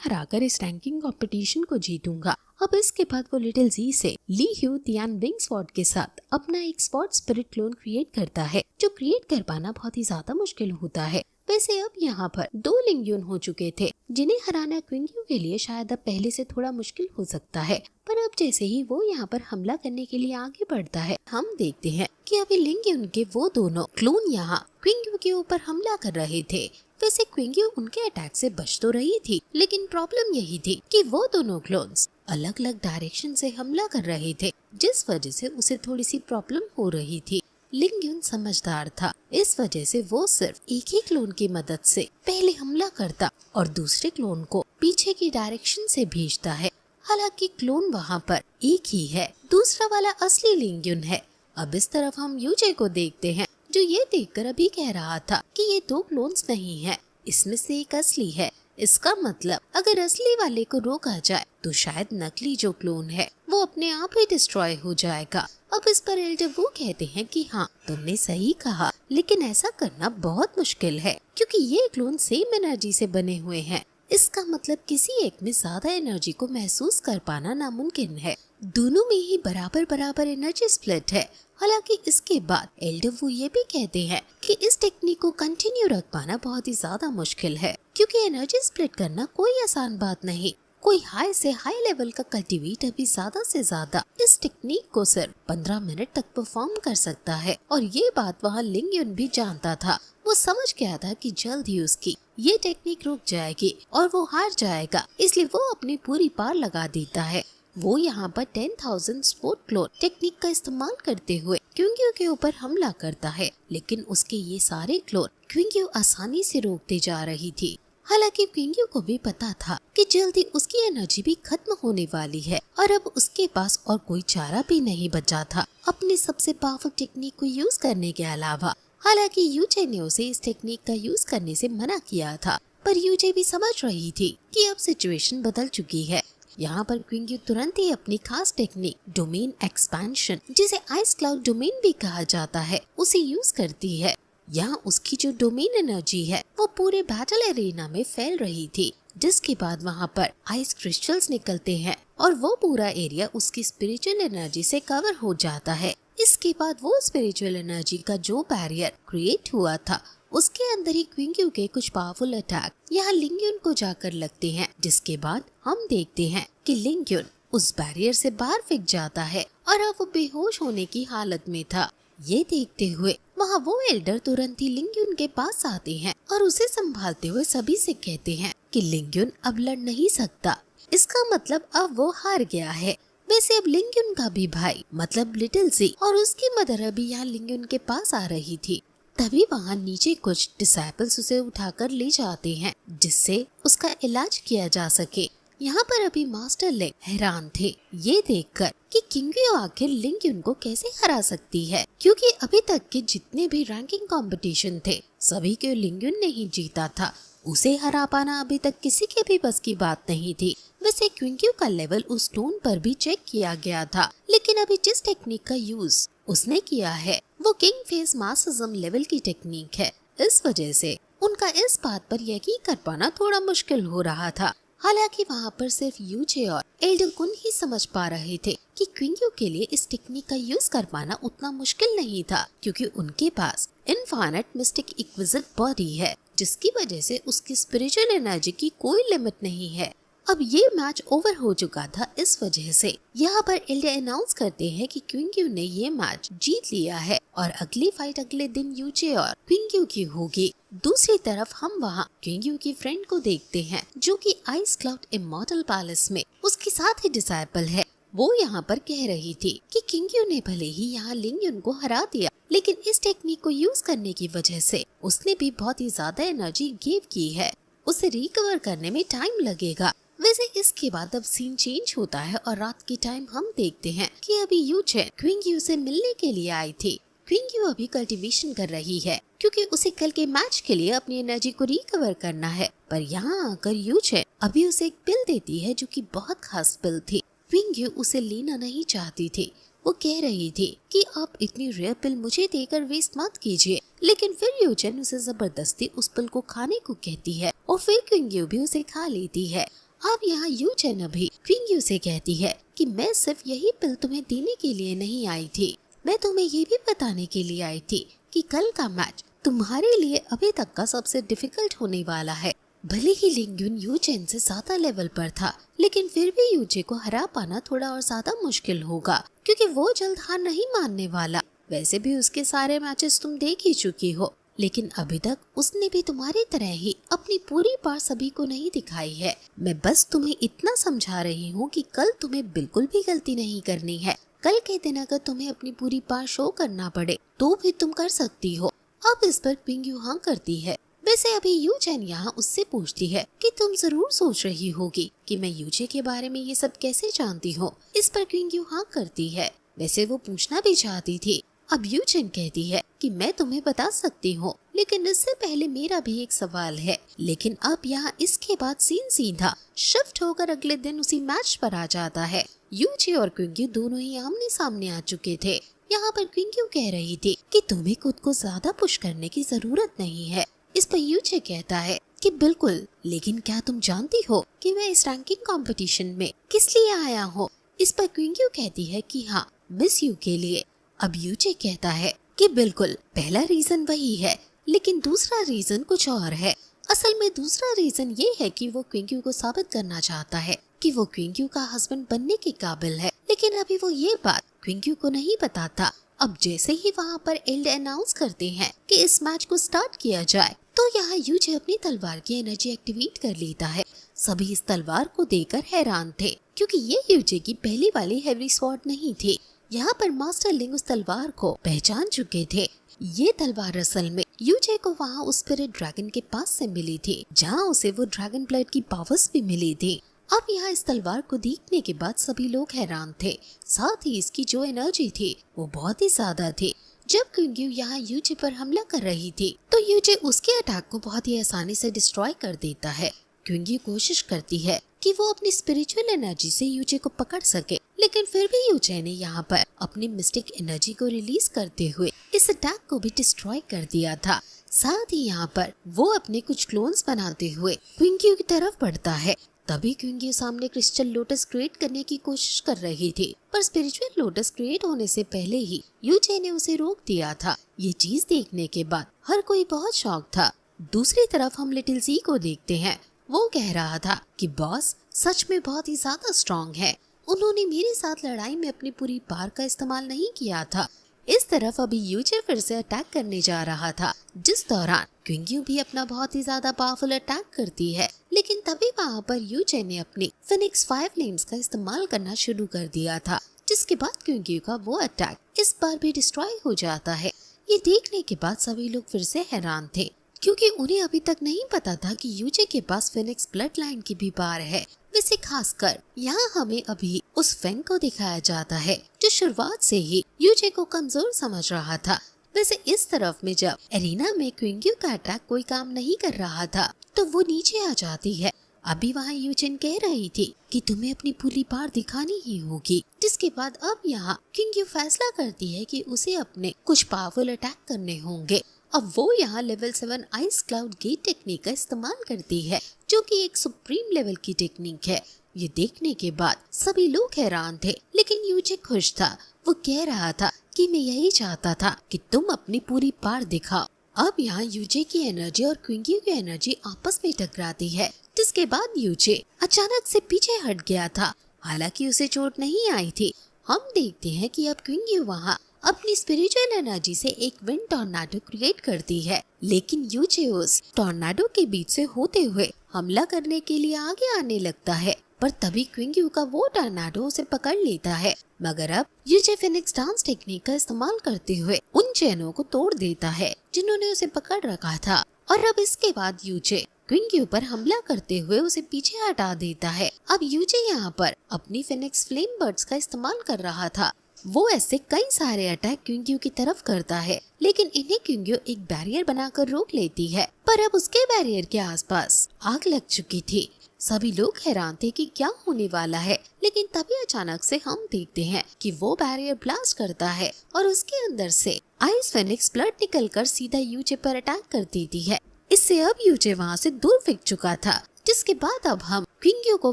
हराकर इस रैंकिंग कंपटीशन को जीतूंगा। अब इसके बाद वो लिटिल जी से ली ह्यू तियान विंग स्वॉर्ड के साथ अपना एक स्वॉर्ड स्पिरिट क्लोन क्रिएट करता है, जो क्रिएट कर पाना बहुत ही ज्यादा मुश्किल होता है। वैसे अब यहाँ पर 2 लिंग्यून हो चुके थे, जिन्हें हराना क्विंग्यू के लिए शायद अब पहले से थोड़ा मुश्किल हो सकता है, पर अब जैसे ही वो यहाँ पर हमला करने के लिए आगे बढ़ता है, हम देखते हैं कि अभी लिंग्यून के वो दोनों क्लोन यहाँ क्विंग्यू के ऊपर हमला कर रहे थे। वैसे क्विंग्यू उनके अटैक से बच तो रही थी, लेकिन प्रॉब्लम यही थी कि वो दोनों क्लोन्स अलग अलग डायरेक्शन से हमला कर रहे थे, जिस वजह से उसे थोड़ी सी प्रॉब्लम हो रही थी। लिंग्यून समझदार था, इस वजह से वो सिर्फ एक ही क्लोन की मदद से पहले हमला करता और दूसरे क्लोन को पीछे की डायरेक्शन से भेजता है। हालांकि क्लोन वहाँ पर एक ही है, दूसरा वाला असली लिंग्यून है। अब इस तरफ हम यूजे को देखते हैं, जो ये देखकर अभी कह रहा था कि ये 2 क्लोन्स नहीं है, इसमें से एक असली है। इसका मतलब अगर असली वाले को रोका जाए तो शायद नकली जो क्लोन है वो अपने आप ही डिस्ट्रॉय हो जाएगा। अब इस पर एल्डर वो कहते हैं कि हाँ, तुमने सही कहा, लेकिन ऐसा करना बहुत मुश्किल है, क्योंकि ये क्लोन सेम एनर्जी से बने हुए हैं। इसका मतलब किसी एक में ज्यादा एनर्जी को महसूस कर पाना नामुमकिन है। दोनों में ही बराबर बराबर एनर्जी स्प्लिट है। हालांकि इसके बाद एल्डर वो ये भी कहते हैं कि इस टेक्निक को कंटिन्यू रख पाना बहुत ही ज्यादा मुश्किल है, क्योंकि एनर्जी स्प्लिट करना कोई आसान बात नहीं। कोई हाई से हाई लेवल का कल्टीवेटर भी ज्यादा से ज्यादा इस टेक्निक को सिर्फ 15 मिनट तक परफॉर्म कर सकता है, और ये बात वहाँ लिंग्यून भी जानता था। वो समझ गया था कि जल्द ही उसकी ये टेक्निक रुक जाएगी और वो हार जाएगा, इसलिए वो अपनी पूरी पार लगा देता है। वो यहाँ पर 10,000 स्पोर्ट क्लोन टेक्निक का इस्तेमाल करते हुए क्विंग्यू के ऊपर हमला करता है, लेकिन उसके ये सारे क्लोन क्विंग्यू आसानी से रोकते जा रही थी। हालांकि क्विंग्यू को भी पता था कि जल्दी उसकी एनर्जी भी खत्म होने वाली है और अब उसके पास और कोई चारा भी नहीं बचा था अपनी सबसे पावरफुल टेक्निक को यूज करने के अलावा। हालांकि यूजे ने उसे इस टेक्निक का यूज करने से मना किया था, पर यूजे भी समझ रही थी कि अब सिचुएशन बदल चुकी है। यहाँ पर क्विंग्यू तुरंत ही अपनी खास टेक्निक डोमेन एक्सपेंशन, जिसे आइस क्लाउड डोमेन भी कहा जाता है, उसे यूज करती है। यहाँ उसकी जो डोमेन एनर्जी है वो पूरे बैटल एरिना में फैल रही थी, जिसके बाद वहाँ पर आइस क्रिस्टल्स निकलते हैं और वो पूरा एरिया उसकी स्पिरिचुअल एनर्जी से कवर हो जाता है। इसके बाद वो स्पिरिचुअल एनर्जी का जो बैरियर क्रिएट हुआ था, उसके अंदर ही क्विंग्यू के कुछ पावरफुल अटैक यहाँ लिंग्यून को जाकर लगते हैं, जिसके बाद हम देखते हैं कि लिंग्यून उस बैरियर से बाहर फेंक जाता है और अब वो बेहोश होने की हालत में था। ये देखते हुए वहाँ वो एल्डर तुरंत ही लिंग्यून के पास आते हैं और उसे संभालते हुए सभी से कहते हैं कि लिंग्यून अब लड़ नहीं सकता, इसका मतलब अब वो हार गया है। वैसे अब लिंग्यून का भी भाई मतलब लिटिल जी और उसकी मदर अभी यहाँ लिंग्यून के पास आ रही थी। तभी वहाँ नीचे कुछ डिसाइपल्स उसे उठाकर ले जाते हैं, जिससे उसका इलाज किया जा सके। यहाँ पर अभी मास्टर लिंग हैरान थे ये देखकर कि किंग्यू आखिर लिंग्यून को कैसे हरा सकती है, क्योंकि अभी तक के जितने भी रैंकिंग कंपटीशन थे सभी को लिंग्यून ने ही जीता था। उसे हरा पाना अभी तक किसी के भी बस की बात नहीं थी। वैसे क्विंग्यू का लेवल उस स्टोन पर भी चेक किया गया था, लेकिन अभी जिस टेक्निक का यूज उसने किया है वो किंग फेस मासिज्म लेवल की टेक्निक है। इस वजह से उनका इस बात पर यकीन कर पाना थोड़ा मुश्किल हो रहा था। हालांकि वहाँ पर सिर्फ यूजे और एल्डर कुन ही समझ पा रहे थे कि क्विंग्यू के लिए इस टेक्निक का यूज कर पाना उतना मुश्किल नहीं था, क्योंकि उनके पास इनफाइनाइट मिस्टिक एक्विजिट बॉडी है, जिसकी वजह से उसकी स्पिरिचुअल एनर्जी की कोई लिमिट नहीं है। अब ये मैच ओवर हो चुका था, इस वजह से यहाँ पर एल्डर अनाउंस करते हैं कि क्विंग्यू ने ये मैच जीत लिया है और अगली फाइट अगले दिन यूजे और क्विंग्यू की होगी। दूसरी तरफ हम वहाँ क्विंग्यू की फ्रेंड को देखते हैं, जो कि आइस क्लाउड इमॉर्टल पैलेस में उसके साथ ही डिसाइपल है। वो यहाँ पर कह रही थी कि किंग्यू ने भले ही यहाँ लिंग्यून को हरा दिया, लेकिन इस टेक्निक को यूज करने की वजह से उसने भी बहुत ही ज्यादा एनर्जी गिव की है, उसे रिकवर करने में टाइम लगेगा। वैसे इसके बाद अब सीन चेंज होता है और रात के टाइम हम देखते हैं कि अभी यूचे क्विंग्यू से मिलने के लिए आई थी। क्विंग्यू अभी कल्टीवेशन कर रही है क्योंकि उसे कल के मैच के लिए अपनी एनर्जी को रिकवर करना है। पर यहाँ आकर यूचेन अभी उसे एक पिल देती है जो कि बहुत खास पिल थी। क्विंग्यू उसे लेना नहीं चाहती थी। वो कह रही थी कि आप इतनी रेयर पिल मुझे देकर वेस्ट मत कीजिए, लेकिन फिर यूचेन उसे जबरदस्ती उस पिल को खाने को कहती है और फिर क्विंग्यू भी उसे खा लेती है। अब यहाँ यूचेन अभी क्विंग्यू से कहती है कि मैं सिर्फ यही पिल तुम्हें देने के लिए नहीं आई थी, मैं तुम्हें ये भी बताने के लिए आई थी कि कल का मैच तुम्हारे लिए अभी तक का सबसे डिफिकल्ट होने वाला है। भले ही लिंग्यून यूचेन से ज्यादा लेवल पर था, लेकिन फिर भी यूचे को हरा पाना थोड़ा और ज्यादा मुश्किल होगा क्योंकि वो जल्द हार नहीं मानने वाला। वैसे भी उसके सारे मैचेस तुम देख ही चुकी हो, लेकिन अभी तक उसने भी तुम्हारी तरह ही अपनी पूरी पार सभी को नहीं दिखाई है। मैं बस तुम्हें इतना समझा रही हूँ कि कल तुम्हें बिल्कुल भी गलती नहीं करनी है। कल के दिन अगर तुम्हें अपनी पूरी पार शो करना पड़े तो भी तुम कर सकती हो। अब इस पर क्विंग्यू हाँ करती है। वैसे अभी यूचेन यहाँ उससे पूछती है कि तुम जरूर सोच रही होगी कि मैं यूचे के बारे में ये सब कैसे जानती हूँ। इस पर क्विंग्यू हाँ करती है। वैसे वो पूछना भी चाहती थी। अब यूचेन कहती है कि मैं तुम्हें बता सकती हूँ, लेकिन इससे पहले मेरा भी एक सवाल है। लेकिन अब यहाँ इसके बाद सीन सीधा शिफ्ट होकर अगले दिन उसी मैच पर आ जाता है। यूचे और क्विंग्यू दोनों ही आमने सामने आ चुके थे। यहाँ पर क्विंग्यू कह रही थी कि तुम्हें खुद को ज्यादा पुश करने की जरूरत नहीं है। इस पर यूचे कहता है कि बिल्कुल, लेकिन क्या तुम जानती हो कि मैं इस रैंकिंग कंपटीशन में किस लिए आया हूँ? इस पर क्विंग्यू कहती है कि हाँ, मिस यू के लिए। अब यूचे कहता है कि बिल्कुल, पहला रीजन वही है, लेकिन दूसरा रीजन कुछ और है। असल में दूसरा रीजन ये है कि वो क्विंग्यू को साबित करना चाहता है कि वो क्विंग्यू का हस्बैंड बनने के काबिल है, लेकिन अभी वो ये बात क्विंग्यू को नहीं पता था। अब जैसे ही वहाँ पर एल्ड अनाउंस करते हैं कि इस मैच को स्टार्ट किया जाए, तो यहाँ यूचे अपनी तलवार की एनर्जी एक्टिवेट कर लेता है। सभी इस तलवार को देखकर हैरान थे क्योंकि ये यूचे की पहली वाली हेवी स्वॉर्ड नहीं थी। यहाँ पर मास्टर लिंग उस तलवार को पहचान चुके थे। ये तलवार असल में यूचे को वहाँ उस स्पिरिट ड्रैगन के पास से मिली थी, जहाँ उसे वो ड्रैगन ब्लड की पावर्स भी मिली थी। अब यहाँ इस तलवार को देखने के बाद सभी लोग हैरान थे। साथ ही इसकी जो एनर्जी थी वो बहुत ही ज्यादा थी। जब क्विंग्यू यहाँ यूचे पर हमला कर रही थी तो यूचे उसके अटैक को बहुत ही आसानी से डिस्ट्रॉय कर देता है। क्विंग्यू कोशिश करती है कि वो अपनी स्पिरिचुअल एनर्जी से यूचे को पकड़ सके, लेकिन फिर भी यूचे ने यहाँ पर अपनी मिस्टिक एनर्जी को रिलीज करते हुए इस अटैक को भी डिस्ट्रॉय कर दिया था। साथ ही यहाँ पर वो अपने कुछ क्लोन्स बनाते हुए क्विंग्यू की तरफ बढ़ता है। तभी क्विंग्यू सामने क्रिस्टल लोटस क्रिएट करने की कोशिश कर रही थी, पर स्पिरिचुअल लोटस क्रिएट होने से पहले ही यूचे ने उसे रोक दिया था। ये चीज देखने के बाद हर कोई बहुत शॉक था। दूसरी तरफ हम लिटिल ज़ी को देखते हैं। वो कह रहा था कि बॉस सच में बहुत ही ज्यादा स्ट्रॉन्ग है। उन्होंने मेरे साथ लड़ाई में अपनी पूरी पावर का इस्तेमाल नहीं किया था। इस तरफ अभी यूचे फिर से अटैक करने जा रहा था, जिस दौरान क्विंग्यू भी अपना बहुत ही ज्यादा पावरफुल अटैक करती है। लेकिन तभी वहाँ पर यूचे ने अपनी फिनिक्स 5 फ्लेम्स का इस्तेमाल करना शुरू कर दिया था, जिसके बाद क्विंग्यू का वो अटैक इस बार भी डिस्ट्रॉय हो जाता है। ये देखने के बाद सभी लोग फिर से हैरान थे, क्योंकि उन्हें अभी तक नहीं पता था कि यूचे के पास फिनिक्स ब्लड लाइन की भी पावर है। वैसे खासकर यहाँ हमें अभी उस फैंग को दिखाया जाता है जो शुरुआत से ही यूचे को कमजोर समझ रहा था। वैसे इस तरफ में जब एरिना में क्विंग्यू का अटैक कोई काम नहीं कर रहा था तो वो नीचे आ जाती है। अभी वहाँ यूचेन कह रही थी कि तुम्हें अपनी पूरी पावर दिखानी ही होगी, जिसके बाद अब यहाँ क्विंग्यू फैसला करती है कि उसे अपने कुछ पावरफुल अटैक करने होंगे। अब वो यहाँ level 7 ice cloud gate technique का इस्तेमाल करती है, जो कि एक सुप्रीम लेवल की टेक्निक है। ये देखने के बाद सभी लोग हैरान थे, लेकिन यूचे खुश था। वो कह रहा था कि मैं यही चाहता था कि तुम अपनी पूरी पावर दिखाओ। अब यहाँ यूचे की एनर्जी और क्विंग्यू की एनर्जी आपस में टकराती है, जिसके बाद यूचे अचानक से पीछे हट गया था। हालांकि उसे चोट नहीं आई थी। हम देखते हैं कि अब क्विंग्यू वहाँ अपनी स्पिरिचुअल एनर्जी से एक विंड टॉर्नाडो क्रिएट करती है, लेकिन यूचे उस टॉर्नाडो के बीच से होते हुए हमला करने के लिए आगे आने लगता है। पर तभी क्विंग्यू का वो टॉर्नाडो उसे पकड़ लेता है, मगर अब यूचे फिनिक्स डांस टेक्निक का इस्तेमाल करते हुए उन चैनों को तोड़ देता है जिन्होंने उसे पकड़ रखा था। और अब इसके बाद यूचे क्विंग्यू पर हमला करते हुए उसे पीछे हटा देता है। अब यूचे यहाँ पर अपनी फिनिक्स फ्लेम बर्ड्स का इस्तेमाल कर रहा था। वो ऐसे कई सारे अटैक क्विंग्यू की तरफ करता है, लेकिन इन्हें क्विंग्यू एक बैरियर बनाकर रोक लेती है। पर अब उसके बैरियर के आसपास आग लग चुकी थी। सभी लोग हैरान थे कि क्या होने वाला है, लेकिन तभी अचानक से हम देखते हैं कि वो बैरियर ब्लास्ट करता है और उसके अंदर से आइस फेनिक्स ब्लड निकलकर सीधा यूजे पर अटैक कर देती है। इससे अब यूजे वहाँ से दूर फेंक चुका था, जिसके बाद अब हम क्विंग्यू को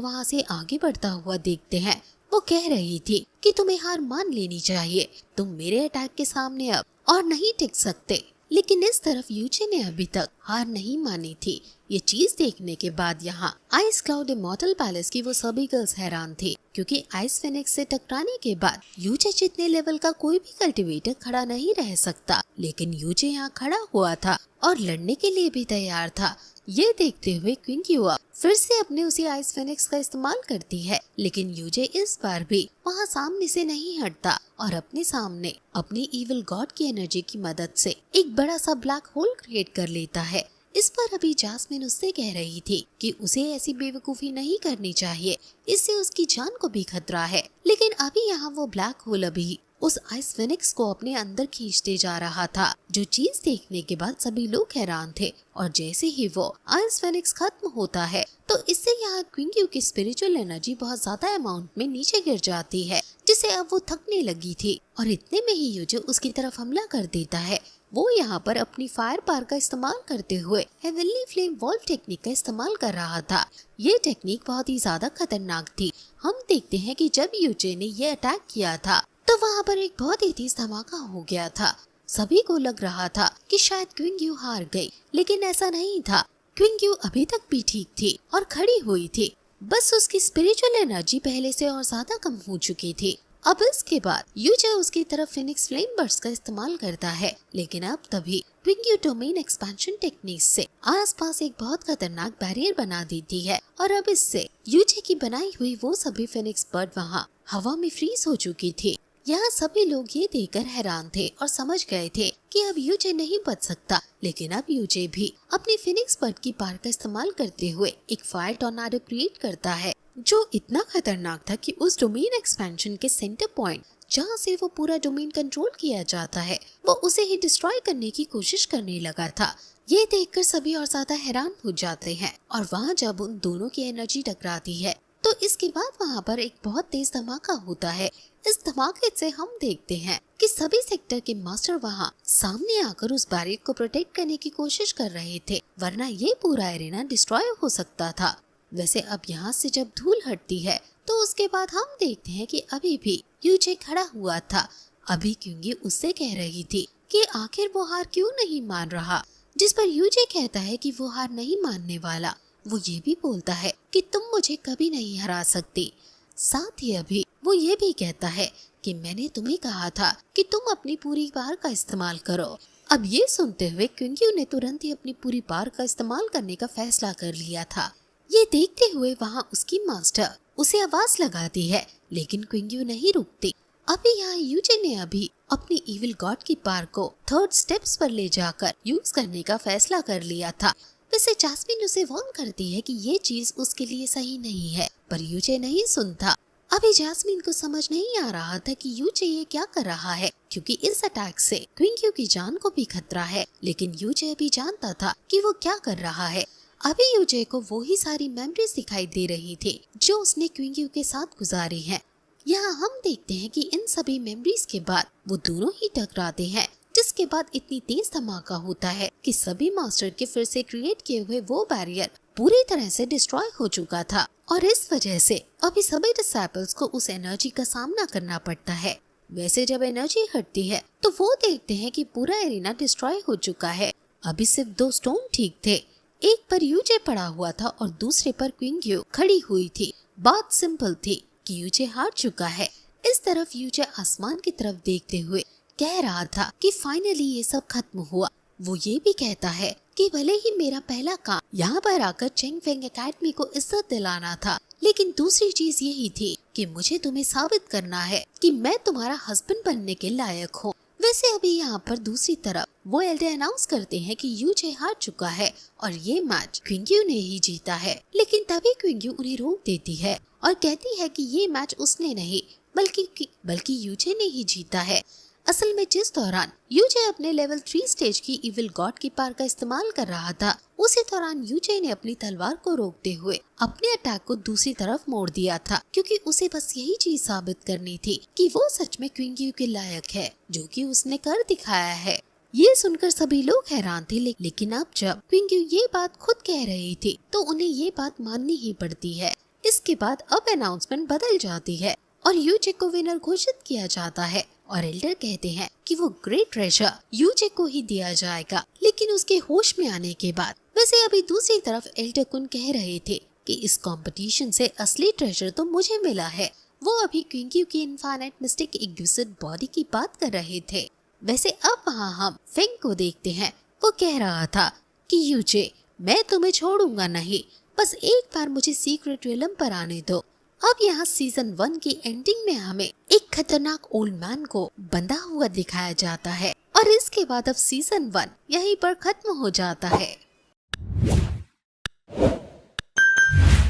वहाँ से आगे बढ़ता हुआ देखते हैं। वो कह रही थी कि तुम्हें हार मान लेनी चाहिए, तुम मेरे अटैक के सामने अब और नहीं टिक सकते। लेकिन इस तरफ यूचे ने अभी तक हार नहीं मानी थी। ये चीज देखने के बाद यहाँ आइस क्लाउड इमॉर्टल पैलेस की वो सभी गर्ल्स हैरान थी, क्योंकि आइस फेनिक्स से टकराने के बाद यूचे जितने लेवल का कोई भी कल्टिवेटर खड़ा नहीं रह सकता, लेकिन यूचे यहाँ खड़ा हुआ था और लड़ने के लिए भी तैयार था। ये देखते हुए क्विंग्यू फिर से अपने उसी आइस फेनिक्स का इस्तेमाल करती है, लेकिन यूजे इस बार भी वहाँ सामने से नहीं हटता और अपने सामने अपनी इविल गॉड की एनर्जी की मदद से एक बड़ा सा ब्लैक होल क्रिएट कर लेता है। इस पर अभी जास्मिन उससे कह रही थी कि उसे ऐसी बेवकूफी नहीं करनी चाहिए, इससे उसकी जान को भी खतरा है। लेकिन अभी यहाँ वो ब्लैक होल अभी उस आइस फेनिक्स को अपने अंदर खींचते जा रहा था, जो चीज देखने के बाद सभी लोग हैरान थे। और जैसे ही वो आइस फेनिक्स खत्म होता है तो इससे यहाँ क्विंग्यू की स्पिरिचुअल एनर्जी बहुत ज्यादा अमाउंट में नीचे गिर जाती है, जिससे अब वो थकने लगी थी। और इतने में ही यूजे उसकी तरफ हमला कर देता है। वो यहाँ पर अपनी फायर पावर का इस्तेमाल करते हुए हेवनली फ्लेम वॉल्व टेक्निक का इस्तेमाल कर रहा था। ये टेक्निक बहुत ही ज्यादा खतरनाक थी। हम देखते हैं कि जब यूजे ने ये अटैक किया था तो वहाँ पर एक बहुत ही तेज धमाका हो गया था। सभी को लग रहा था कि शायद क्विंग्यू हार गई, लेकिन ऐसा नहीं था। क्विंग्यू अभी तक भी ठीक थी और खड़ी हुई थी, बस उसकी स्पिरिचुअल एनर्जी पहले से और ज्यादा कम हो चुकी थी। अब इसके बाद यूजे उसकी तरफ फिनिक्स फ्लेम बर्स्ट का इस्तेमाल करता है, लेकिन अब तभी क्विंग्यू डोमेन एक्सपेंशन टेक्निक से आसपास एक बहुत खतरनाक बैरियर बना देती है और अब इससे यूजे की बनाई हुई वो सभी फिनिक्स बर्ड वहाँ हवा में फ्रीज हो चुकी थी। यहाँ सभी लोग ये देखकर हैरान थे और समझ गए थे कि अब यूजे नहीं बच सकता, लेकिन अब यूजे भी अपनी फिनिक्स बर्ड की पावर का इस्तेमाल करते हुए एक फायर टॉर्नाडो क्रिएट करता है, जो इतना खतरनाक था कि उस डोमेन एक्सपेंशन के सेंटर पॉइंट जहाँ से वो पूरा डोमेन कंट्रोल किया जाता है, वो उसे ही डिस्ट्रॉय करने की कोशिश करने लगा था। ये देखकर सभी और ज्यादा हैरान हो जाते हैं और वहाँ जब उन दोनों की एनर्जी टकराती है तो इसके बाद वहाँ पर एक बहुत तेज धमाका होता है। इस धमाके से हम देखते हैं कि सभी सेक्टर के मास्टर वहाँ सामने आकर उस बैरियर को प्रोटेक्ट करने की कोशिश कर रहे थे, वरना ये पूरा एरिना डिस्ट्रॉय हो सकता था। वैसे अब यहाँ से जब धूल हटती है तो उसके बाद हम देखते हैं कि अभी भी यूजे खड़ा हुआ था। अभी क्योंकि उससे कह रही थी कि आखिर वो हार क्यों नहीं मान रहा, जिस पर यूजे कहता है कि वो हार नहीं मानने वाला। वो ये भी बोलता है कि तुम मुझे कभी नहीं हरा सकती। साथ ही अभी वो ये भी कहता है कि मैंने तुम्हें कहा था कि तुम अपनी पूरी पावर का इस्तेमाल करो। अब ये सुनते हुए क्विंग्यू ने तुरंत ही अपनी पूरी पावर का इस्तेमाल करने का फैसला कर लिया था। ये देखते हुए वहाँ उसकी मास्टर उसे आवाज लगाती है, लेकिन क्विंग्यू नहीं रुकती। अभी यहाँ यूजे ने अभी अपनी इविल गॉड की पावर को थर्ड स्टेप्स पर ले जाकर यूज करने का फैसला कर लिया था। वैसे जास्मिन उसे वार्न करती है कि ये चीज उसके लिए सही नहीं है, पर यूजे नहीं सुनता। अभी जास्मिन को समझ नहीं आ रहा था कि यूजे ये क्या कर रहा है, क्योंकि इस अटैक से क्विंग्यू की जान को भी खतरा है। लेकिन यूजे अभी जानता था कि वो क्या कर रहा है। अभी यूजे को वो ही सारी मेमोरीज दिखाई दे रही थी जो उसने क्विंग्यू के साथ गुजारी हैं। यहाँ हम देखते हैं कि इन सभी मेमोरीज के बाद वो दोनों ही टकराते हैं, जिसके बाद इतनी तेज धमाका होता है कि सभी मास्टर के फिर से क्रिएट किए हुए वो बैरियर पूरी तरह से डिस्ट्रॉय हो चुका था और इस वजह से अभी सभी डिसाइपल्स को उस एनर्जी का सामना करना पड़ता है। वैसे जब एनर्जी हटती है तो वो देखते हैं कि पूरा एरिना डिस्ट्रॉय हो चुका है। अभी सिर्फ 2 स्टोन ठीक थे, एक पर यूजे पड़ा हुआ था और दूसरे पर क्विंग्यू खड़ी हुई थी। बात सिंपल थी कि यूजे हार चुका है। इस तरफ यूजे आसमान की तरफ देखते हुए कह रहा था कि फाइनली ये सब खत्म हुआ। वो ये भी कहता है कि भले ही मेरा पहला काम यहाँ पर आकर चेंग फेंग एकेडमी को इज्जत दिलाना था, लेकिन दूसरी चीज यही थी कि मुझे तुम्हें साबित करना है कि मैं तुम्हारा हस्बैंड बनने के लायक हूँ। वैसे अभी यहाँ पर दूसरी तरफ वो एल्डर अनाउंस करते हैं कि यूजे हार चुका है और ये मैच क्विंग्यू ने ही जीता है। लेकिन तभी क्विंग्यू उन्हें रोक देती है और कहती है कि ये मैच उसने नहीं बल्कि यूजे ने ही जीता है। असल में जिस दौरान यूजे अपने लेवल 3 स्टेज की इविल गॉड की पावर का इस्तेमाल कर रहा था, उसी दौरान यूजे ने अपनी तलवार को रोकते हुए अपने अटैक को दूसरी तरफ मोड़ दिया था, क्योंकि उसे बस यही चीज साबित करनी थी कि वो सच में क्वीन क्यू के लायक है, जो कि उसने कर दिखाया है। ये सुनकर सभी लोग हैरान थे, लेकिन अब जब क्वीन क्यू ये बात खुद कह रही थी तो उन्हें ये बात माननी ही पड़ती है। इसके बाद अब अनाउंसमेंट बदल जाती है और यूजे को विनर घोषित किया जाता है और एल्डर कहते हैं कि वो ग्रेट ट्रेजर यूजे को ही दिया जाएगा, लेकिन उसके होश में आने के बाद। वैसे अभी दूसरी तरफ एल्डर कुन कह रहे थे कि इस कंपटीशन से असली ट्रेजर तो मुझे मिला है। वो अभी क्वीन क्यू की इनफाइनाइट मिस्टिक एक्विजिट बॉडी की बात कर रहे थे। वैसे अब वहाँ हम फेंग को देखते हैं। वो कह रहा था कि यूजे, मैं तुम्हें छोड़ूंगा नहीं, बस एक बार मुझे सीक्रेट रियलम पर आने दो। अब यहाँ सीजन 1 की एंडिंग में हमें एक खतरनाक ओल्ड मैन को बंधा हुआ दिखाया जाता है और इसके बाद अब सीजन 1 यहीं पर खत्म हो जाता है।